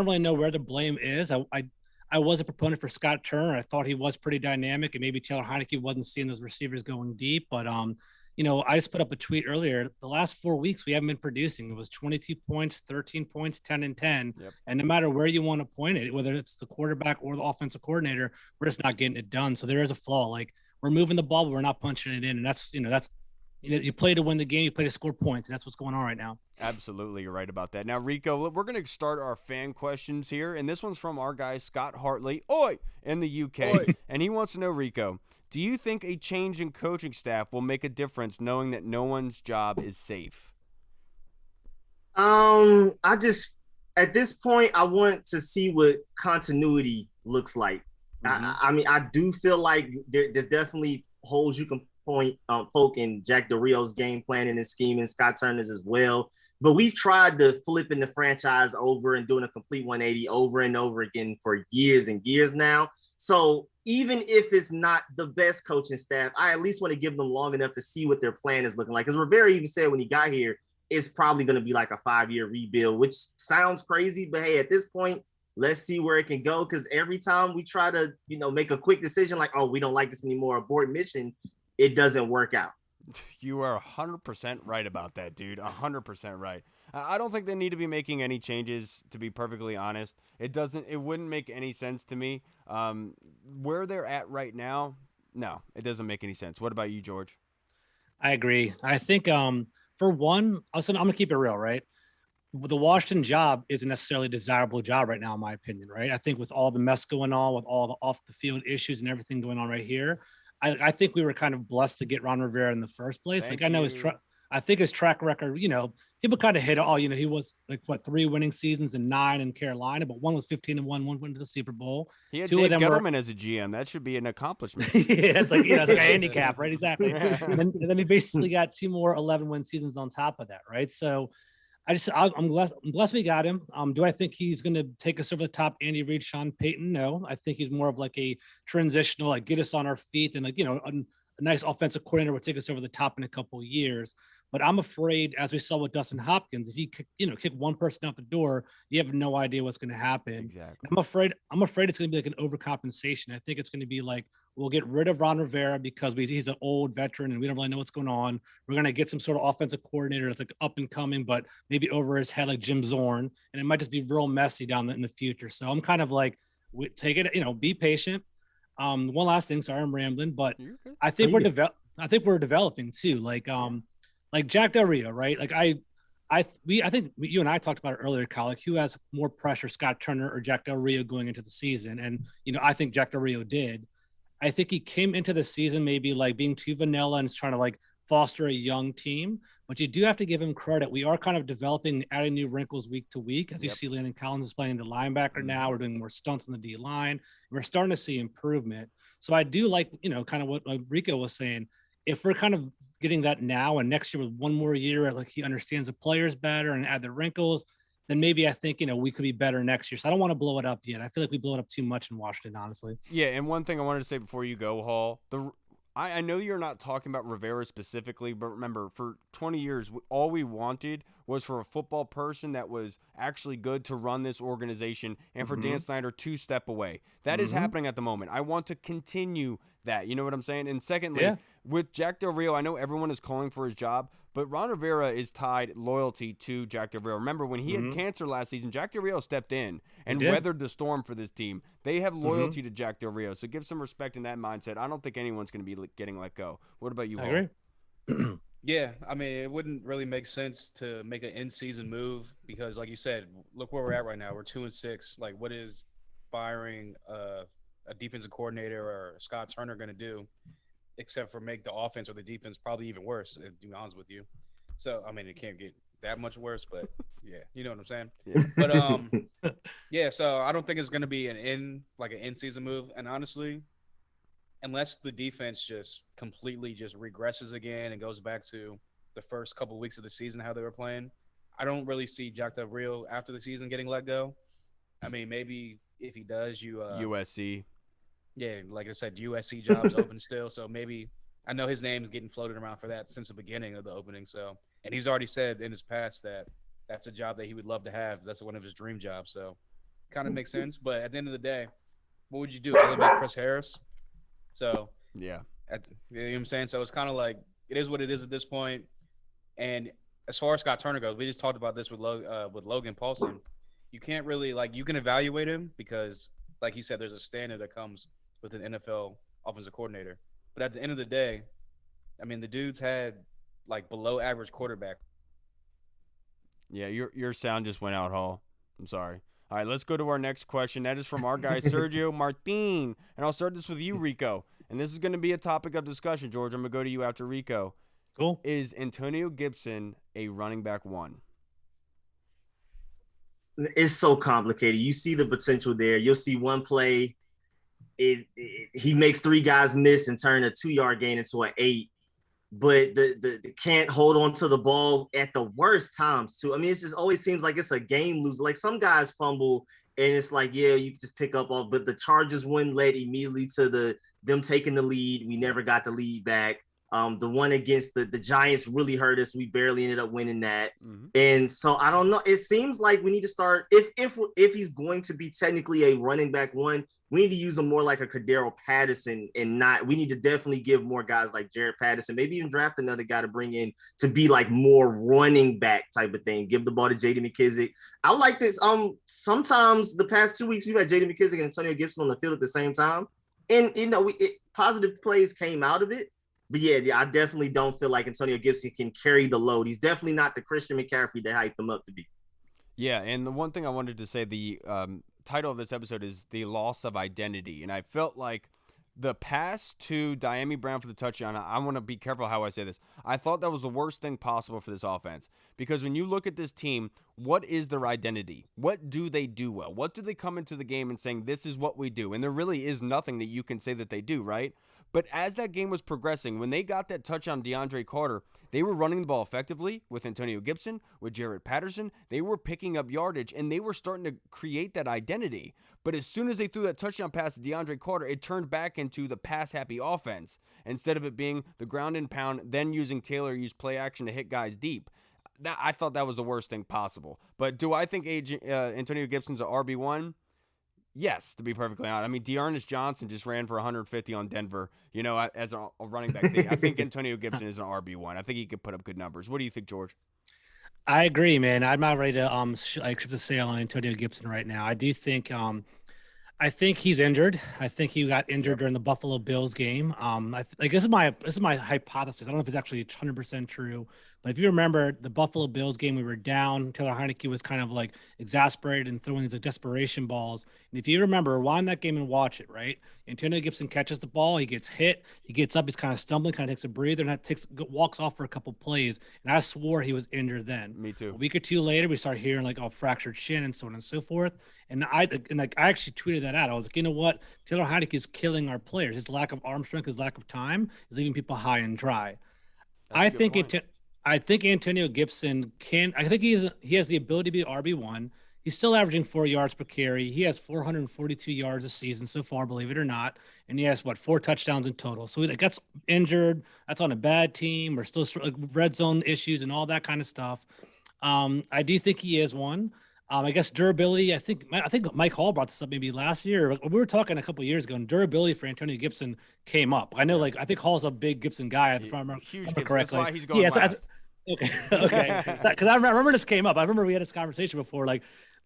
S4: really know where the blame is. I was a proponent for Scott Turner. I thought he was pretty dynamic, and maybe Taylor Heinicke wasn't seeing those receivers going deep. But, I just put up a tweet earlier. The last 4 weeks, we haven't been producing. It was 22 points, 13 points, 10 and 10.
S1: Yep.
S4: And no matter where you want to point it, whether it's the quarterback or the offensive coordinator, we're just not getting it done. So there is a flaw. Like, we're moving the ball, but we're not punching it in. And that's you play to win the game, you play to score points, and that's what's going on right now.
S1: Absolutely, you're right about that. Now, Rico, we're going to start our fan questions here, and this one's from our guy, Scott Hartley, in the UK.
S3: Oi.
S1: And he wants to know, Rico, do you think a change in coaching staff will make a difference knowing that no one's job is safe?
S5: I just, at this point, I want to see what continuity looks like. I mean, I do feel like there's definitely holes you can poke in Jack Del Rio's game planning and scheming, Scott Turner's as well. But we've tried to flipping the franchise over and doing a complete 180 over and over again for years and years now. So even if it's not the best coaching staff, I at least want to give them long enough to see what their plan is looking like. Because Rivera even said when he got here, it's probably going to be like a 5-year rebuild, which sounds crazy. But hey, at this point, let's see where it can go. Because every time we try to, make a quick decision like, oh, we don't like this anymore, abort mission, it doesn't work out.
S1: You are 100% right about that, dude. 100% right. I don't think they need to be making any changes, to be perfectly honest. It wouldn't make any sense to me. Where they're at right now, no, it doesn't make any sense. What about you, George?
S4: I agree. I think for one, I'm going to keep it real, right? the Washington job isn't necessarily a desirable job right now, in my opinion, right? I think with all the mess going on, with all the off the field issues and everything going on right here, I think we were kind of blessed to get Ron Rivera in the first place.
S1: Thank
S4: Like I know I think his track record, people kind of hit all, he was like 3 winning seasons and 9 in Carolina, but one was 15-1, one went to the Super Bowl.
S1: He had
S4: 2
S1: Dave
S4: of them
S1: Gettleman as a GM. That should be an accomplishment.
S4: yeah, it's like a handicap, right? Exactly. And then he basically got 2 more 11-win seasons on top of that, right? So I'm blessed we got him. Do I think he's going to take us over the top, Andy Reid, Sean Payton? No, I think he's more of like a transitional, like get us on our feet, and like a nice offensive coordinator will take us over the top in a couple of years. But I'm afraid, as we saw with Dustin Hopkins, if you kick one person out the door, you have no idea what's going to happen.
S1: Exactly.
S4: I'm afraid it's going to be like an overcompensation. I think it's going to be like, we'll get rid of Ron Rivera because he's an old veteran and we don't really know what's going on. We're going to get some sort of offensive coordinator that's like up and coming, but maybe over his head, like Jim Zorn, and it might just be real messy in the future. So I'm kind of like, take it, be patient. One last thing, sorry, I'm rambling, but I think we're developing too. Like Jack Del Rio, right? Like I think you and I talked about it earlier, Kyle, like who has more pressure, Scott Turner or Jack Del Rio going into the season? And, I think Jack Del Rio did. I think he came into the season maybe like being too vanilla and trying to like foster a young team, but you do have to give him credit. We are kind of developing, adding new wrinkles week to week. As you see, Landon Collins is playing the linebacker now. We're doing more stunts on the D line. We're starting to see improvement. So I do like, kind of what Rico was saying. If we're kind of getting that now and next year with one more year, like he understands the players better and add the wrinkles, then maybe I think, we could be better next year. So I don't want to blow it up yet. I feel like we blow it up too much in Washington, honestly.
S1: Yeah, and one thing I wanted to say before you go, Hall, I know you're not talking about Rivera specifically, but remember, for 20 years, all we wanted was for a football person that was actually good to run this organization and for Dan Snyder to step away. That is happening at the moment. I want to continue that. You know what I'm saying? And secondly, with Jack Del Rio, I know everyone is calling for his job, but Ron Rivera is tied loyalty to Jack Del Rio. Remember, when he had cancer last season, Jack Del Rio stepped in and weathered the storm for this team. They have loyalty to Jack Del Rio, so give some respect in that mindset. I don't think anyone's going to be getting let go. What about you, Hall?
S4: I agree.
S3: Yeah, I mean, it wouldn't really make sense to make an in-season move because, like you said, look where we're at right now. We're 2-6. Like, what is firing a defensive coordinator or Scott Turner going to do, except for make the offense or the defense probably even worse, to be honest with you. So, I mean, it can't get that much worse, but yeah, you know what I'm saying? Yeah. But, yeah, so I don't think it's going to be an in-season move. And honestly, unless the defense just completely just regresses again and goes back to the first couple of weeks of the season, how they were playing, I don't really see Jack Del Rio after the season getting let go. I mean, maybe if he does,
S1: USC.
S3: Yeah, like I said, USC job's open still. So maybe I know his name's getting floated around for that since the beginning of the opening. So, and he's already said in his past that that's a job that he would love to have. That's one of his dream jobs. So kind of makes sense. But at the end of the day, what would you do? Elevate Chris Harris? So,
S1: yeah.
S3: You know what I'm saying? So it's kind of like it is what it is at this point. And as far as Scott Turner goes, we just talked about this with Logan Paulson. You can't really you can evaluate him because, like he said, there's a standard that comes with an NFL offensive coordinator. But at the end of the day, I mean, the dude's had below average quarterback.
S1: Yeah, your sound just went out, Hall. I'm sorry. All right, let's go to our next question. That is from our guy, Sergio Martin. And I'll start this with you, Rico. And this is going to be a topic of discussion, George. I'm going to go to you after Rico.
S4: Cool.
S1: Is Antonio Gibson a running back one?
S5: It's so complicated. You see the potential there. You'll see one play. He makes 3 guys miss and turn a 2-yard gain into an 8. But the can't hold on to the ball at the worst times too. I mean, it just always seems like it's a game loser. Like some guys fumble and it's like, yeah, you can just pick up all, but the Chargers one led immediately to them taking the lead. We never got the lead back. The one against the Giants really hurt us. We barely ended up winning that. And so I don't know. It seems like we need to start if he's going to be technically a running back one, we need to use him more like a Cordero Patterson we need to definitely give more guys like Jared Patterson, maybe even draft another guy to bring in to be like more running back type of thing. Give the ball to J.D. McKissic. I like this. Sometimes the past 2 weeks we've had J.D. McKissic and Antonio Gibson on the field at the same time. And, positive plays came out of it. But yeah, I definitely don't feel like Antonio Gibson can carry the load. He's definitely not the Christian McCaffrey they hyped him up to be.
S1: Yeah, and the one thing I wanted to say, the title of this episode is The Loss of Identity. And I felt like the pass to Diami Brown for the touchdown, I want to be careful how I say this. I thought that was the worst thing possible for this offense. Because when you look at this team, what is their identity? What do they do well? What do they come into the game and saying, this is what we do? And there really is nothing that you can say that they do, right? But as that game was progressing, when they got that touchdown DeAndre Carter, they were running the ball effectively with Antonio Gibson, with Jared Patterson. They were picking up yardage, and they were starting to create that identity. But as soon as they threw that touchdown pass to DeAndre Carter, it turned back into the pass-happy offense. Instead of it being the ground and pound, then using Taylor use play action to hit guys deep. I thought that was the worst thing possible. But do I think Antonio Gibson's an RB1? Yes, to be perfectly honest. I mean, Dearness Johnson just ran for 150 on Denver, as a running back thing. I think Antonio Gibson is an RB1. I think he could put up good numbers. What do you think, George?
S4: I agree, man. I'm not ready to ship the sail on Antonio Gibson right now. I do think I think he's injured. I think he got injured during the Buffalo Bills game. This is my hypothesis. I don't know if it's actually 100% true, but if you remember the Buffalo Bills game, we were down. Taylor Heineke was kind of like exasperated and throwing these desperation balls. And if you remember, rewind that game and watch it, right? Antonio Gibson catches the ball, he gets hit, he gets up, he's kind of stumbling, kind of takes a breather, and walks off for a couple plays. And I swore he was injured then.
S1: Me too.
S4: A week or two later, we start hearing like fractured shin and so on and so forth. And I actually tweeted that out. I was like, you know what? Taylor Heineke is killing our players. His lack of arm strength, his lack of time is leaving people high and dry. I think Antonio Gibson can. I think he has the ability to be RB1. He's still averaging 4 yards per carry. He has 442 yards a season so far, believe it or not. And he has 4 touchdowns in total. So he gets injured. That's on a bad team. We're still red zone issues and all that kind of stuff. I do think he is one. I guess durability. I think Mike Hall brought this up maybe last year. We were talking a couple of years ago, and durability for Antonio Gibson came up. I know, I think Hall's a big Gibson guy. If I remember correctly, that's
S1: why he's going last.
S4: Okay. Because I remember this came up. I remember we had this conversation before. Like,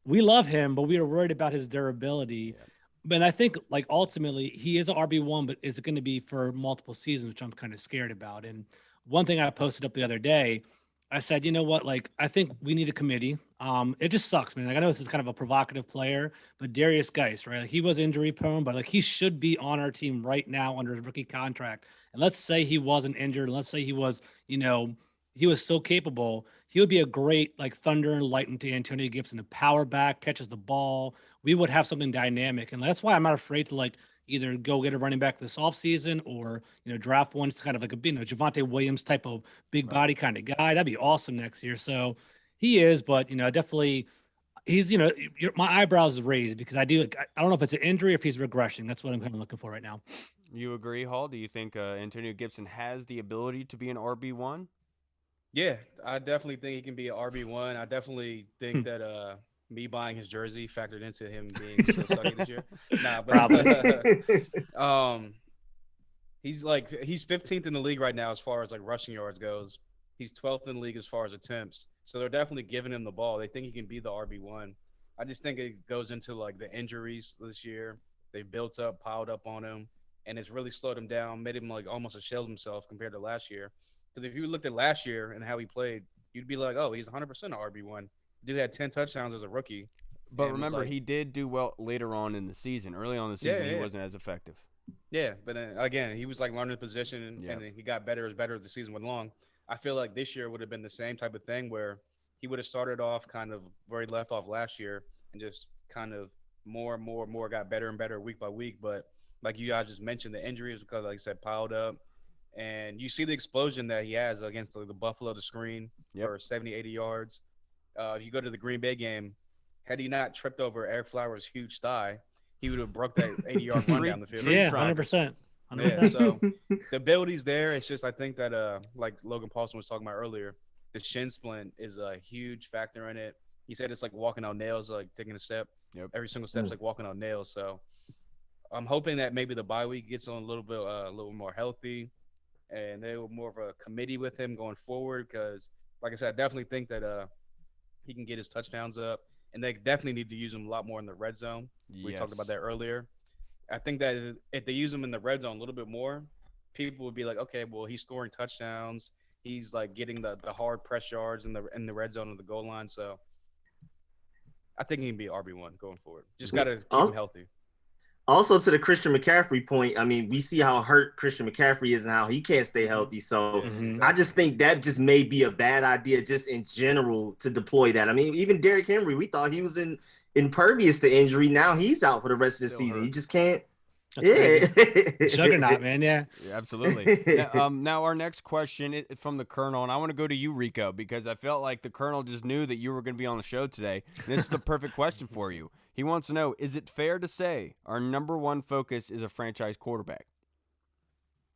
S4: we love him, but we were worried about his durability. Yeah. But I think, ultimately, he is an RB1, but is it going to be for multiple seasons, which I'm kind of scared about. And one thing I posted up the other day, I said, you know what? I think we need a committee. It just sucks, man. I know this is kind of a provocative player, but Darius Geis, right? He was injury prone, but he should be on our team right now under his rookie contract. And let's say he wasn't injured. Let's say he was, he was still capable. He would be a great thunder and lightning to Antonio Gibson, a power back, catches the ball. We would have something dynamic. And that's why I'm not afraid to either go get a running back this offseason or, draft one. It's kind of like a, Javonte Williams type of big body kind of guy. That'd be awesome next year. So he is, but, definitely he's, my eyebrows raised because I don't know if it's an injury or if he's regressing. That's what I'm kind of looking for right now.
S1: You agree, Hall? Do you think Antonio Gibson has the ability to be an RB1?
S3: Yeah, I definitely think he can be an RB1. I definitely think that me buying his jersey factored into him being so sucky this year. Nah, but he's 15th in the league right now as far as rushing yards goes. He's 12th in the league as far as attempts. So they're definitely giving him the ball. They think he can be the RB1. I just think it goes into the injuries this year. They piled up on him, and it's really slowed him down, made him almost a shell of himself compared to last year. Because if you looked at last year and how he played, you'd be like, oh, he's 100% an RB1. Dude had 10 touchdowns as a rookie.
S1: But remember, he did do well later on in the season. Early on in the season, he wasn't as effective.
S3: Yeah, but again, he was learning the position, and he got better as the season went along. I feel like this year would have been the same type of thing where he would have started off kind of where he left off last year and just kind of more and more got better and better week by week. But like you guys just mentioned, the injuries, because like I said, piled up. And you see the explosion that he has against the Buffalo to screen for 70, 80 yards. If you go to the Green Bay game, had he not tripped over Eric Flowers' huge thigh, he would have broke that 80-yard run down the field.
S4: Yeah, 100%.
S3: Yeah, so the ability's there. It's just I think that like Logan Paulson was talking about earlier, the shin splint is a huge factor in it. He said it's like walking on nails, taking a step.
S1: Yep.
S3: Every single step is like walking on nails. So I'm hoping that maybe the bye week gets on a little more healthy, and they were more of a committee with him going forward. Because like I said, I definitely think that he can get his touchdowns up, and they definitely need to use him a lot more in the red zone. We talked about that earlier. I think that if they use him in the red zone a little bit more, people would be like, okay, well, he's scoring touchdowns. He's getting the hard press yards in the red zone of the goal line. So I think he can be RB1 going forward. Just got to keep him healthy.
S5: Also, to the Christian McCaffrey point, I mean, we see how hurt Christian McCaffrey is and how he can't stay healthy. So I just think that just may be a bad idea just in general to deploy that. I mean, even Derrick Henry, we thought he was impervious to injury. Now he's out for the rest of the season. You just can't.
S4: That's Juggernaut, man. Yeah,
S1: absolutely. Now our next question from the Colonel, and I want to go to you, Rico, because I felt like the Colonel just knew that you were going to be on the show today. This is the perfect question for you. He wants to know, is it fair to say our number one focus is a franchise quarterback?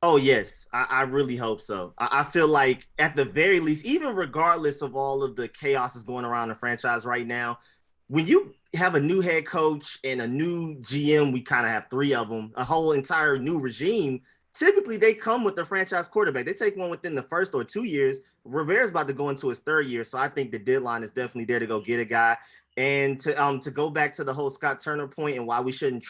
S5: Oh, yes. I really hope so. I feel like at the very least, even regardless of all of the chaos that's going around the franchise right now, when you have a new head coach and a new GM, we kind of have three of them, a whole entire new regime, typically they come with the franchise quarterback. They take one within the first or 2 years. Rivera's about to go into his third year, so I think the deadline is definitely there to go get a guy. And to go back to the whole Scott Turner point and why we shouldn't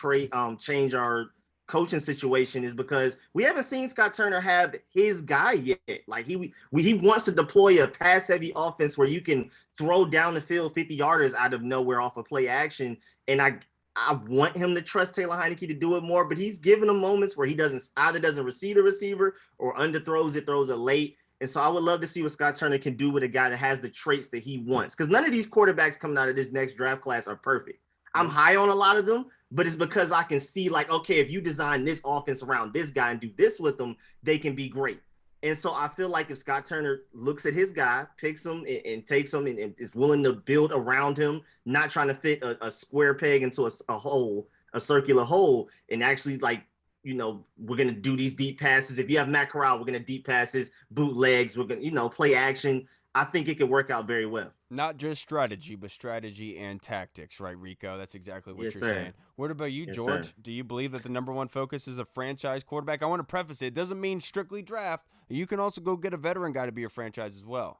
S5: change our coaching situation is because we haven't seen Scott Turner have his guy yet. Like he wants to deploy a pass heavy offense where you can throw down the field 50 yarders out of nowhere off of play action. And I want him to trust Taylor Heineke to do it more, but he's given him moments where he either doesn't receive the receiver or underthrows it, throws it late. And so I would love to see what Scott Turner can do with a guy that has the traits that he wants. Because none of these quarterbacks coming out of this next draft class are perfect. I'm high on a lot of them, but it's because I can see like, okay, if you design this offense around this guy and do this with them, they can be great. And so I feel like if Scott Turner looks at his guy, picks him and takes him and is willing to build around him, not trying to fit a square peg into a hole, a circular hole, and actually like, you know, we're going to do these deep passes. If you have Matt Corral, we're going to deep passes, bootlegs. We're going to, you know, play action. I think it could work out very well.
S1: Not just strategy, but strategy and tactics, right, Rico? That's exactly what you're saying. What about you, George?
S5: Sir.
S1: Do you believe that the number one focus is a franchise quarterback? I want to preface it. It doesn't mean strictly draft. You can also go get a veteran guy to be your franchise as well.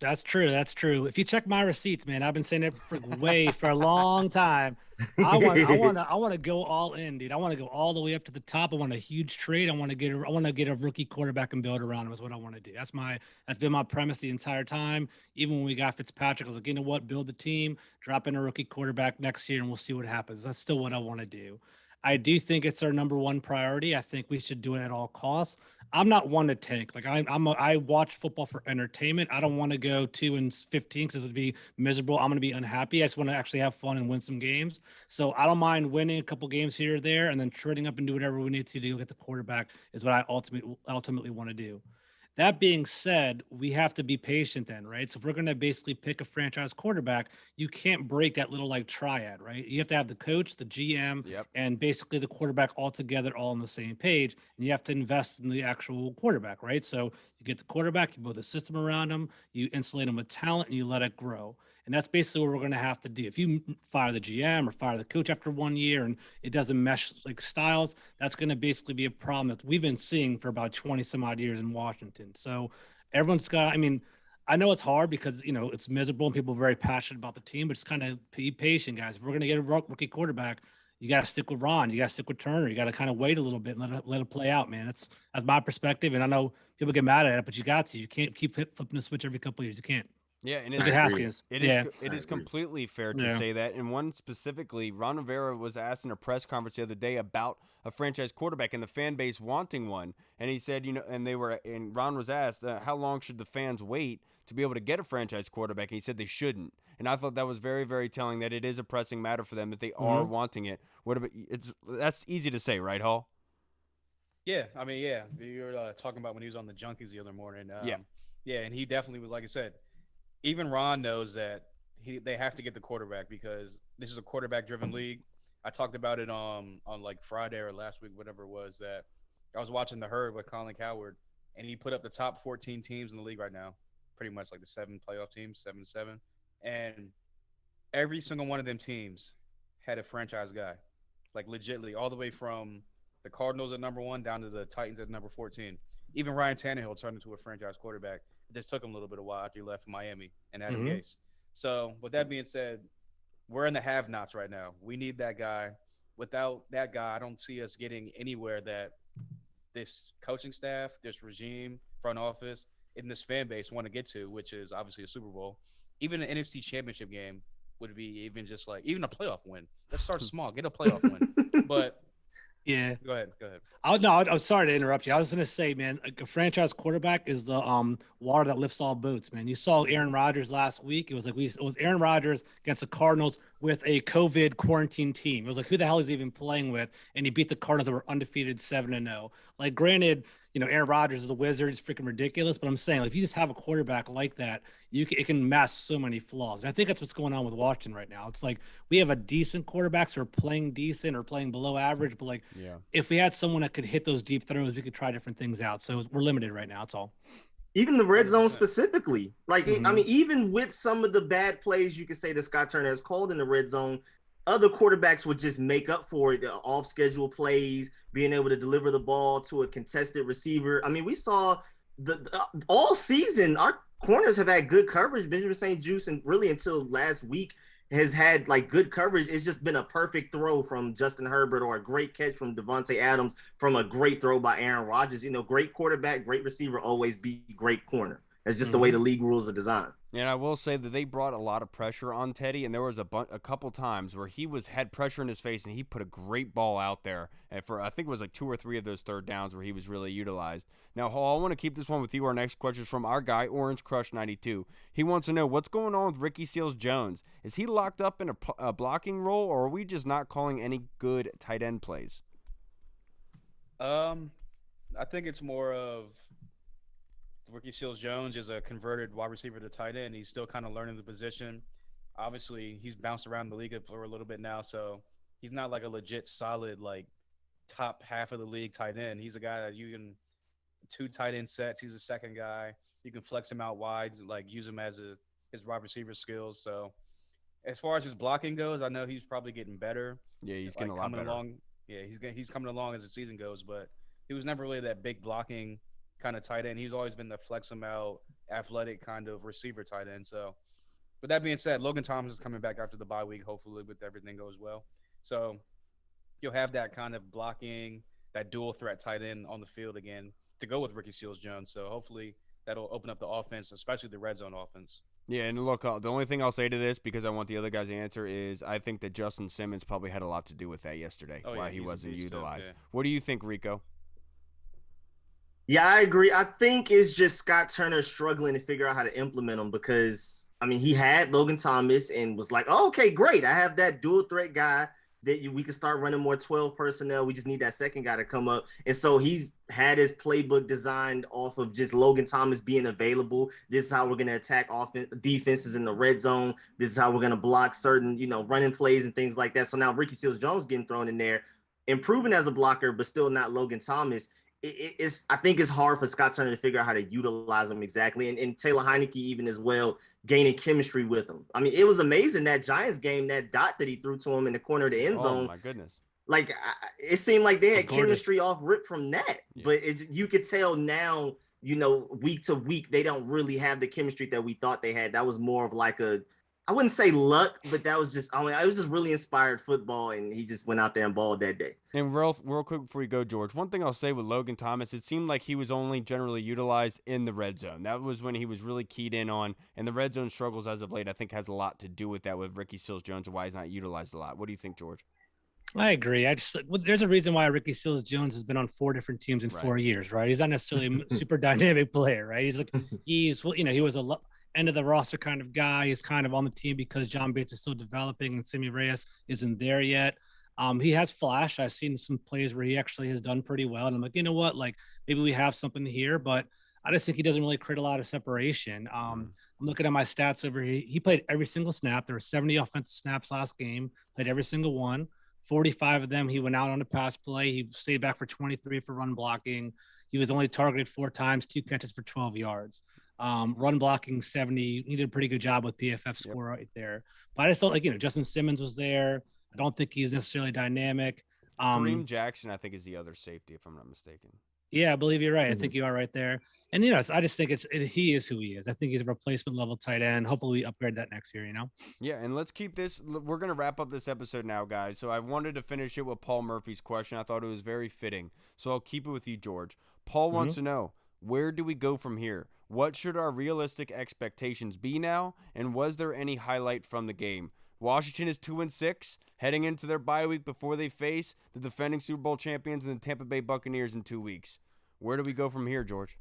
S4: That's true. That's true. If you check my receipts, man, I've been saying it for a long time. I want to go all in, dude. I want to go all the way up to the top. I want a huge trade. I want to get a rookie quarterback and build around him. Is what I want to do. That's been my premise the entire time. Even when we got Fitzpatrick, I was like, you know what? Build the team, drop in a rookie quarterback next year, and we'll see what happens. That's still what I want to do. I do think it's our number one priority. I think we should do it at all costs. I'm not one to tank. Like I watch football for entertainment. I don't want to go 2-15 because it'd be miserable. I'm going to be unhappy. I just want to actually have fun and win some games. So I don't mind winning a couple games here or there, and then trading up and do whatever we need to do to get the quarterback is what I ultimately want to do. That being said, we have to be patient then, right? So if we're going to basically pick a franchise quarterback, you can't break that little like triad, right? You have to have the coach, the GM, and basically the quarterback all together, all on the same page. And you have to invest in the actual quarterback, right? So you get the quarterback, you build a system around him, you insulate him with talent, and you let it grow. And that's basically what we're going to have to do. If you fire the GM or fire the coach after 1 year and it doesn't mesh like styles, that's going to basically be a problem that we've been seeing for about 20 some odd years in Washington. So everyone's got, I mean, I know it's hard because, you know, it's miserable and people are very passionate about the team, but it's kind of be patient, guys. If we're going to get a rookie quarterback, you got to stick with Ron. You got to stick with Turner. You got to kind of wait a little bit and let it play out, man. That's my perspective. And I know people get mad at it, but you got to. You can't keep flipping the switch every couple of years. You can't.
S1: Yeah, and it is completely fair to say that. And one specifically, Ron Rivera was asked in a press conference the other day about a franchise quarterback and the fan base wanting one. And he said, you know, and Ron was asked, how long should the fans wait to be able to get a franchise quarterback? And he said they shouldn't. And I thought that was very, very telling that it is a pressing matter for them, that they are wanting it. That's easy to say, right, Hall?
S3: Yeah, I mean, yeah. You were talking about when he was on the Junkies the other morning. Yeah, and he definitely was, like I said, even Ron knows that they have to get the quarterback because this is a quarterback-driven league. I talked about it on like Friday or last week, whatever it was, that I was watching The Herd with Colin Cowherd, and he put up the top 14 teams in the league right now, pretty much like the 7 playoff teams, 7-7. And every single one of them teams had a franchise guy, like legitly, all the way from the Cardinals at number 1 down to the Titans at number 14. Even Ryan Tannehill turned into a franchise quarterback. It just took him a little bit of while after he left Miami and Adam Gase. So with that being said, we're in the have-nots right now. We need that guy. Without that guy, I don't see us getting anywhere that this coaching staff, this regime, front office, and this fan base want to get to, which is obviously a Super Bowl. Even an NFC Championship game, would be even just like even a playoff win. Let's start small, get a playoff win. But
S4: Yeah.
S3: go ahead.
S4: I'm sorry to interrupt you. I was gonna say, man, a franchise quarterback is the water that lifts all boats, man. You saw Aaron Rodgers last week. It was like it was Aaron Rodgers against the Cardinals with a COVID quarantine team. It was like, who the hell is he even playing with? And he beat the Cardinals that were undefeated 7-0. Like, granted, Aaron Rodgers is the wizard. It's freaking ridiculous. But I'm saying, like, if you just have a quarterback like that, it can mask so many flaws. And I think that's what's going on with Washington right now. It's like we have a decent quarterbacks who are playing decent or playing below average, but like if we had someone that could hit those deep throws, we could try different things out. So we're limited right now. That's all.
S5: Even the red zone specifically. Like,
S4: Mhm.
S5: I mean, even with some of the bad plays you could say that Scott Turner has called in the red zone, other quarterbacks would just make up for it. Off-schedule plays, being able to deliver the ball to a contested receiver. I mean, we saw all season, our corners have had good coverage. Benjamin St. Juste, and really until last week, has had like good coverage. It's just been a perfect throw from Justin Herbert or a great catch from Devontae Adams from a great throw by Aaron Rodgers. Great quarterback, great receiver, always be great corner. That's just the way the league rules are designed.
S1: And I will say that they brought a lot of pressure on Teddy, and there was a couple times where he had pressure in his face, and he put a great ball out there. And for I think it was like 2 or 3 of those third downs where he was really utilized. Now, Hall, I want to keep this one with you. Our next question is from our guy, Orange Crush 92. He wants to know what's going on with Ricky Seals-Jones. Is he locked up in a blocking role, or are we just not calling any good tight end plays?
S3: I think it's more of Ricky Seals-Jones is a converted wide receiver to tight end. He's still kind of learning the position. Obviously, he's bounced around the league for a little bit now, so he's not like a legit solid like top half of the league tight end. He's a guy that you can 2 tight end sets. He's a second guy. You can flex him out wide, like use him as his wide receiver skills. So as far as his blocking goes, I know he's probably getting better.
S1: Yeah, he's getting a lot better.
S3: Yeah, he's coming along as the season goes, but he was never really that big blocking kind of tight end. He's always been the flex him out, athletic kind of receiver tight end. So, with that being said, Logan Thomas is coming back after the bye week, hopefully, with everything goes well. So, you'll have that kind of blocking, that dual threat tight end on the field again to go with Ricky Seals-Jones. So, hopefully, that'll open up the offense, especially the red zone offense.
S1: Yeah, and look, the only thing I'll say to this, because I want the other guys to answer, is I think that Justin Simmons probably had a lot to do with that yesterday, why he wasn't utilized. Yeah. What do you think, Rico?
S5: Yeah, I agree. I think it's just Scott Turner struggling to figure out how to implement them because, I mean, he had Logan Thomas and was like, oh, okay, great. I have that dual threat guy that we can start running more 12 personnel. We just need that second guy to come up. And so he's had his playbook designed off of just Logan Thomas being available. This is how we're going to attack defenses in the red zone. This is how we're going to block certain, running plays and things like that. So now Ricky Seals-Jones getting thrown in there, improving as a blocker, but still not Logan Thomas. I think it's hard for Scott Turner to figure out how to utilize him exactly. And Taylor Heineke even as well, gaining chemistry with him. I mean, it was amazing that Giants game, that dot that he threw to him in the corner of the end zone.
S1: Oh, my goodness.
S5: Like, it seemed like they had chemistry off rip from that.
S1: Yeah.
S5: But you could tell now, week to week, they don't really have the chemistry that we thought they had. That was more of like I wouldn't say luck, but that was just, it was just really inspired football, and he just went out there and balled that day.
S1: And real quick before you go, George, one thing I'll say with Logan Thomas, it seemed like he was only generally utilized in the red zone. That was when he was really keyed in on, and the red zone struggles as of late, I think, has a lot to do with that with Ricky Seals-Jones and why he's not utilized a lot. What do you think, George?
S4: I agree. There's a reason why Ricky Seals-Jones has been on 4 different teams in 4 years, right? He's not necessarily a super dynamic player, right? He was a end of the roster kind of guy. He's kind of on the team because John Bates is still developing and Sammy Reyes isn't there yet. He has flash. I've seen some plays where he actually has done pretty well. And I'm like, you know what? Like, maybe we have something here, but I just think he doesn't really create a lot of separation. I'm looking at my stats over here. He played every single snap. There were 70 offensive snaps last game, played every single one. 45 of them, he went out on a pass play. He stayed back for 23 for run blocking. He was only targeted 4 times, 2 catches for 12 yards. Run blocking 70. He did a pretty good job with PFF score right there. But I just don't Justin Simmons was there. I don't think he's necessarily dynamic.
S1: Kareem Jackson, I think, is the other safety, if I'm not mistaken.
S4: Yeah, I believe you're right. I think you are right there. And, I just think he is who he is. I think he's a replacement level tight end. Hopefully we upgrade that next year,
S1: Yeah, and let's keep this. We're going to wrap up this episode now, guys. So I wanted to finish it with Paul Murphy's question. I thought it was very fitting. So I'll keep it with you, George. Paul wants to know, where do we go from here? What should our realistic expectations be now? And was there any highlight from the game? Washington is 2-6, heading into their bye week before they face the defending Super Bowl champions and the Tampa Bay Buccaneers in 2 weeks. Where do we go from here, George?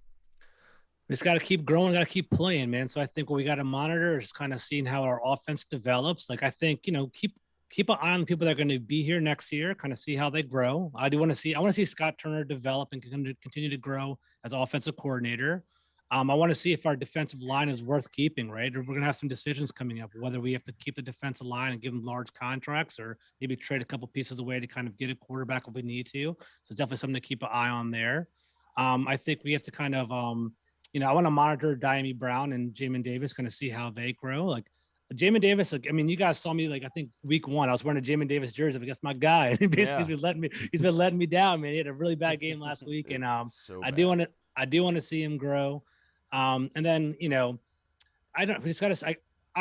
S4: We just got to keep growing, got to keep playing, man. So I think what we got to monitor is kind of seeing how our offense develops. Like I think, keep an eye on the people that are going to be here next year, kind of see how they grow. I want to see Scott Turner develop and continue to grow as offensive coordinator. I want to see if our defensive line is worth keeping, right? We're going to have some decisions coming up, whether we have to keep the defensive line and give them large contracts or maybe trade a couple pieces away to kind of get a quarterback if we need to. So it's definitely something to keep an eye on there. I think we have to kind of, I want to monitor Diami Brown and Jamin Davis, kind of see how they grow. Like Jamin Davis, you guys saw me, I think week 1, I was wearing a Jamin Davis jersey. I guess my guy. Basically, he's been letting me down, man. He had a really bad game last week, and I do want to see him grow. And then I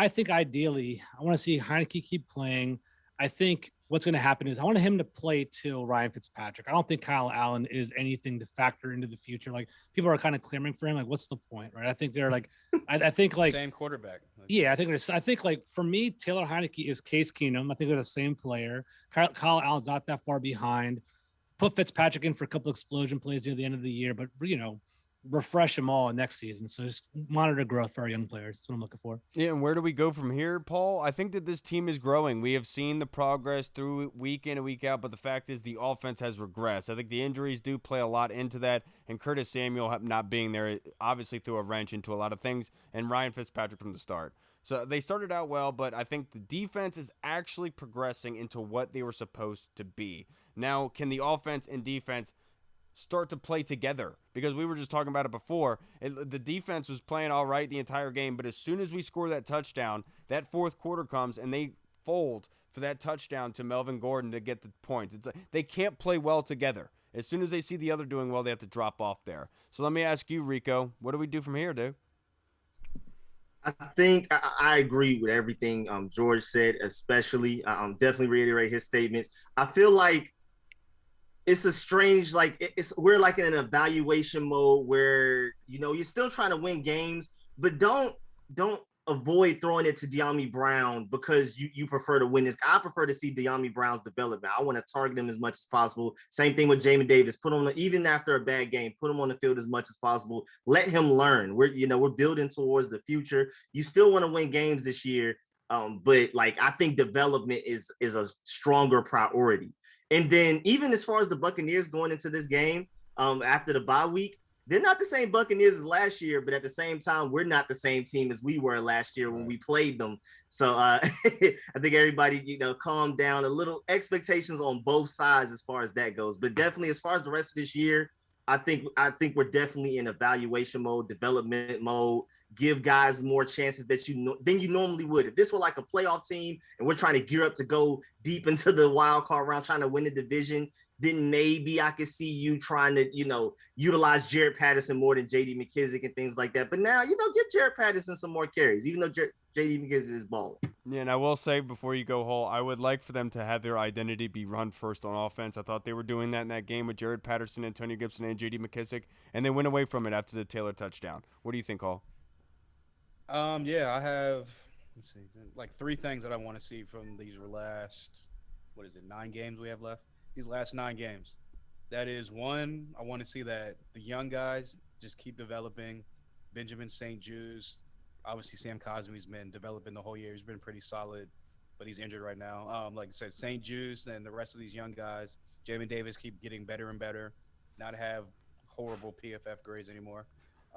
S4: think ideally I want to see Heineke keep playing. I think what's going to happen is I want him to play till Ryan Fitzpatrick. I don't think Kyle Allen is anything to factor into the future. Like people are kind of clamoring for him. Like, what's the point, right? I think they're like, I think
S3: same quarterback.
S4: Yeah, I think for me, Taylor Heineke is Case Keenum. I think they're the same player. Kyle Allen's not that far behind. Put Fitzpatrick in for a couple explosion plays near the end of the year, but refresh them all next season. So just monitor growth for our young players. That's what I'm looking for.
S1: Yeah, and where do we go from here, Paul? I think that this team is growing. We have seen the progress through week in and week out, but the fact is the offense has regressed. I think the injuries do play a lot into that, and Curtis Samuel not being there obviously threw a wrench into a lot of things, and Ryan Fitzpatrick from the start. So they started out well, but I think the defense is actually progressing into what they were supposed to be. Now, can the offense and defense start to play together? Because we were just talking about it before. The defense was playing all right the entire game, but as soon as we score that touchdown, that fourth quarter comes and they fold for that touchdown to Melvin Gordon to get the points. It's like they can't play well together. As soon as they see the other doing well, they have to drop off there. So let me ask you, Rico, what do we do from here, dude?
S5: I think I agree with everything George said, especially. Definitely reiterate his statements. I feel like it's a strange, we're like in an evaluation mode where, you're still trying to win games, but don't avoid throwing it to Diami Brown because you prefer to win this. I prefer to see Diami Brown's development. I want to target him as much as possible. Same thing with Jamin Davis. Put him, even after a bad game, put him on the field as much as possible. Let him learn. We're building towards the future. You still want to win games this year, but I think development is a stronger priority. And then even as far as the Buccaneers going into this game after the bye week, they're not the same Buccaneers as last year, but at the same time, we're not the same team as we were last year when we played them. So I think everybody, calm down a little. Expectations on both sides as far as that goes. But definitely as far as the rest of this year, I think we're definitely in evaluation mode, development mode. Give guys more chances than you normally would. If this were like a playoff team and we're trying to gear up to go deep into the wild card round, trying to win the division, then maybe I could see you trying to, utilize Jared Patterson more than J.D. McKissick and things like that. But now, give Jared Patterson some more carries, even though J.D. McKissick is balling.
S1: Yeah, and I will say before you go, Hall, I would like for them to have their identity be run first on offense. I thought they were doing that in that game with Jared Patterson, Antonio Gibson, and J.D. McKissick, and they went away from it after the Taylor touchdown. What do you think, Hall?
S3: Yeah, I have, 3 things that I want to see from these last, 9 games we have left? These last 9 games. That is, 1, I want to see that the young guys just keep developing. Benjamin St-Juste, obviously Sam Cosmi's been developing the whole year. He's been pretty solid, but he's injured right now. Like I said, St-Juste and the rest of these young guys, Jamin Davis, keep getting better and better, not have horrible PFF grades anymore.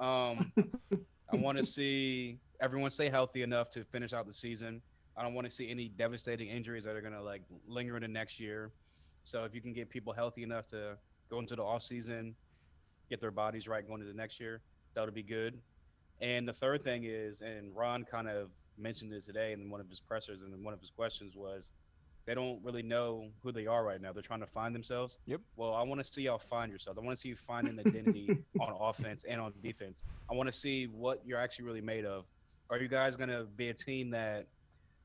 S3: I want to see everyone stay healthy enough to finish out the season. I don't want to see any devastating injuries that are going to linger into next year. So if you can get people healthy enough to go into the off season, get their bodies right going into the next year, that would be good. And the third thing is, and Ron kind of mentioned it today in one of his pressers, and one of his questions was, they don't really know who they are right now. They're trying to find themselves.
S1: Yep.
S3: Well, I want to see y'all find yourselves. I want to see you find an identity on offense and on defense. I want to see what you're actually really made of. Are you guys going to be a team that,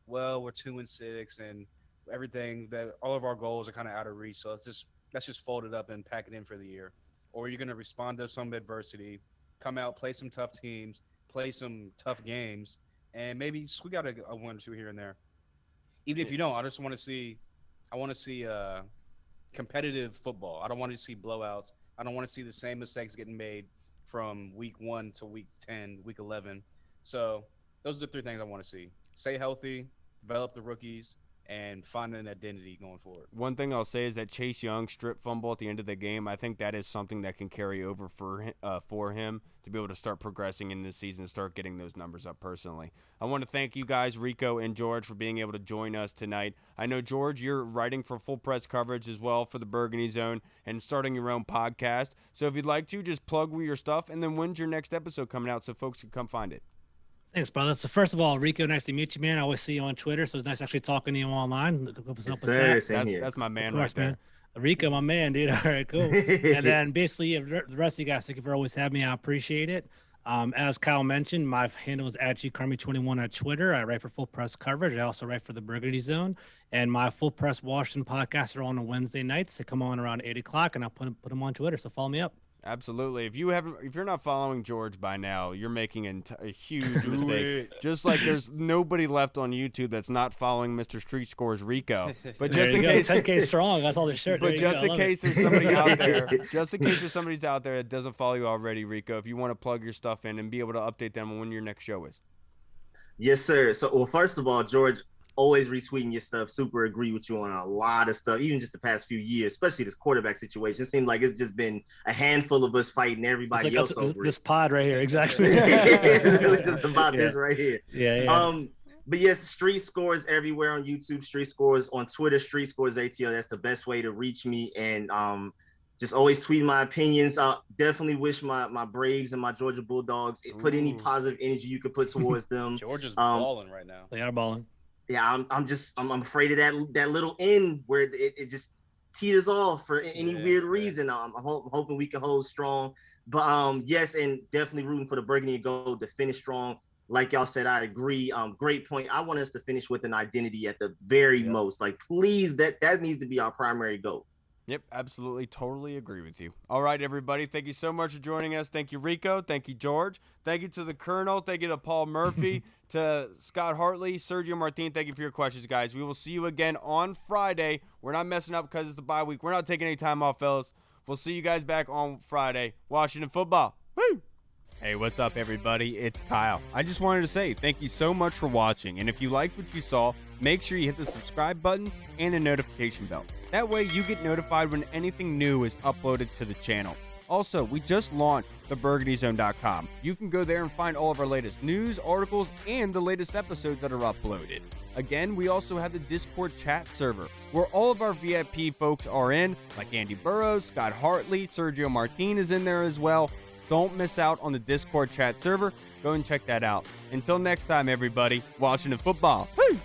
S3: we're 2-6 and everything, that all of our goals are kind of out of reach, so let's just fold it up and pack it in for the year? Or are you going to respond to some adversity, come out, play some tough teams, play some tough games, and maybe squeak out a 1 or 2 here and there? Even if you don't, I just want to see. I want to see competitive football. I don't want to see blowouts. I don't want to see the same mistakes getting made from week 1 to week 10, week 11. So those are the 3 things I want to see: stay healthy, develop the rookies, and find an identity going forward.
S1: One thing I'll say is that Chase Young strip fumble at the end of the game, I think that is something that can carry over for him to be able to start progressing in this season and start getting those numbers up personally. I want to thank you guys, Rico and George, for being able to join us tonight. I know, George, you're writing for Full Press coverage as well for the Burgundy Zone and starting your own podcast. So if you'd like to, just plug your stuff, and then when's your next episode coming out so folks can come find it?
S4: Thanks, brother. So first of all, Rico, nice to meet you, man. I always see you on Twitter, so it's nice actually talking to you online.
S5: Yes, sir.
S1: That's my man right there.
S4: Rico, my man, dude. All right, cool. And then basically, the rest of you guys, thank you for always having me. I appreciate it. As Kyle mentioned, my handle is at Carmi21 on Twitter. I write for Full Press coverage. I also write for the Burgundy Zone. And my Full Press Washington podcasts are on Wednesday nights. They come on around 8 o'clock, and I'll put them on Twitter. So follow me up.
S1: Absolutely. If you're not following George by now, you're making a huge mistake. Just like there's nobody left on YouTube that's not following Mr. Street Scores Rico. But just in case
S4: 10K strong, that's all the shirt.
S1: But just in case there's somebody out there, out there that doesn't follow you already, Rico, if you want to plug your stuff in and be able to update them on when your next show is.
S5: Yes, sir. So, well, first of all, George, always retweeting your stuff. Super agree with you on a lot of stuff, even just the past few years, especially this quarterback situation. It seems like it's just been a handful of us fighting everybody else over
S4: this pod right here. Exactly.
S5: It's really just about this right here.
S4: Yeah.
S5: But yes, Street Scores everywhere on YouTube, Street Scores on Twitter, Street Scores ATL. That's the best way to reach me. And just always tweet my opinions. I definitely wish my Braves and my Georgia Bulldogs put any positive energy you could put towards them.
S3: Georgia's balling right now.
S4: They are balling.
S5: Yeah, I'm afraid of that little end where it just teeters off for any weird reason. I'm hoping we can hold strong. But yes, and definitely rooting for the Burgundy and Gold to finish strong. Like y'all said, I agree. Great point. I want us to finish with an identity at the very most. Like, please, that needs to be our primary goal.
S1: Yep, absolutely. Totally agree with you. All right, everybody. Thank you so much for joining us. Thank you, Rico. Thank you, George. Thank you to the Colonel. Thank you to Paul Murphy, to Scott Hartley, Sergio Martin. Thank you for your questions, guys. We will see you again on Friday. We're not messing up because it's the bye week. We're not taking any time off, fellas. We'll see you guys back on Friday. Washington football. Woo! Hey, what's up, everybody? It's Kyle. I just wanted to say thank you so much for watching. And if you liked what you saw, make sure you hit the subscribe button and the notification bell. That way you get notified when anything new is uploaded to the channel. Also, we just launched theburgundyzone.com. You can go there and find all of our latest news, articles, and the latest episodes that are uploaded. Again, we also have the Discord chat server, where all of our VIP folks are in, like Andy Burrows, Scott Hartley, Sergio Martin is in there as well. Don't miss out on the Discord chat server. Go and check that out. Until next time, everybody, Washington football. Woo!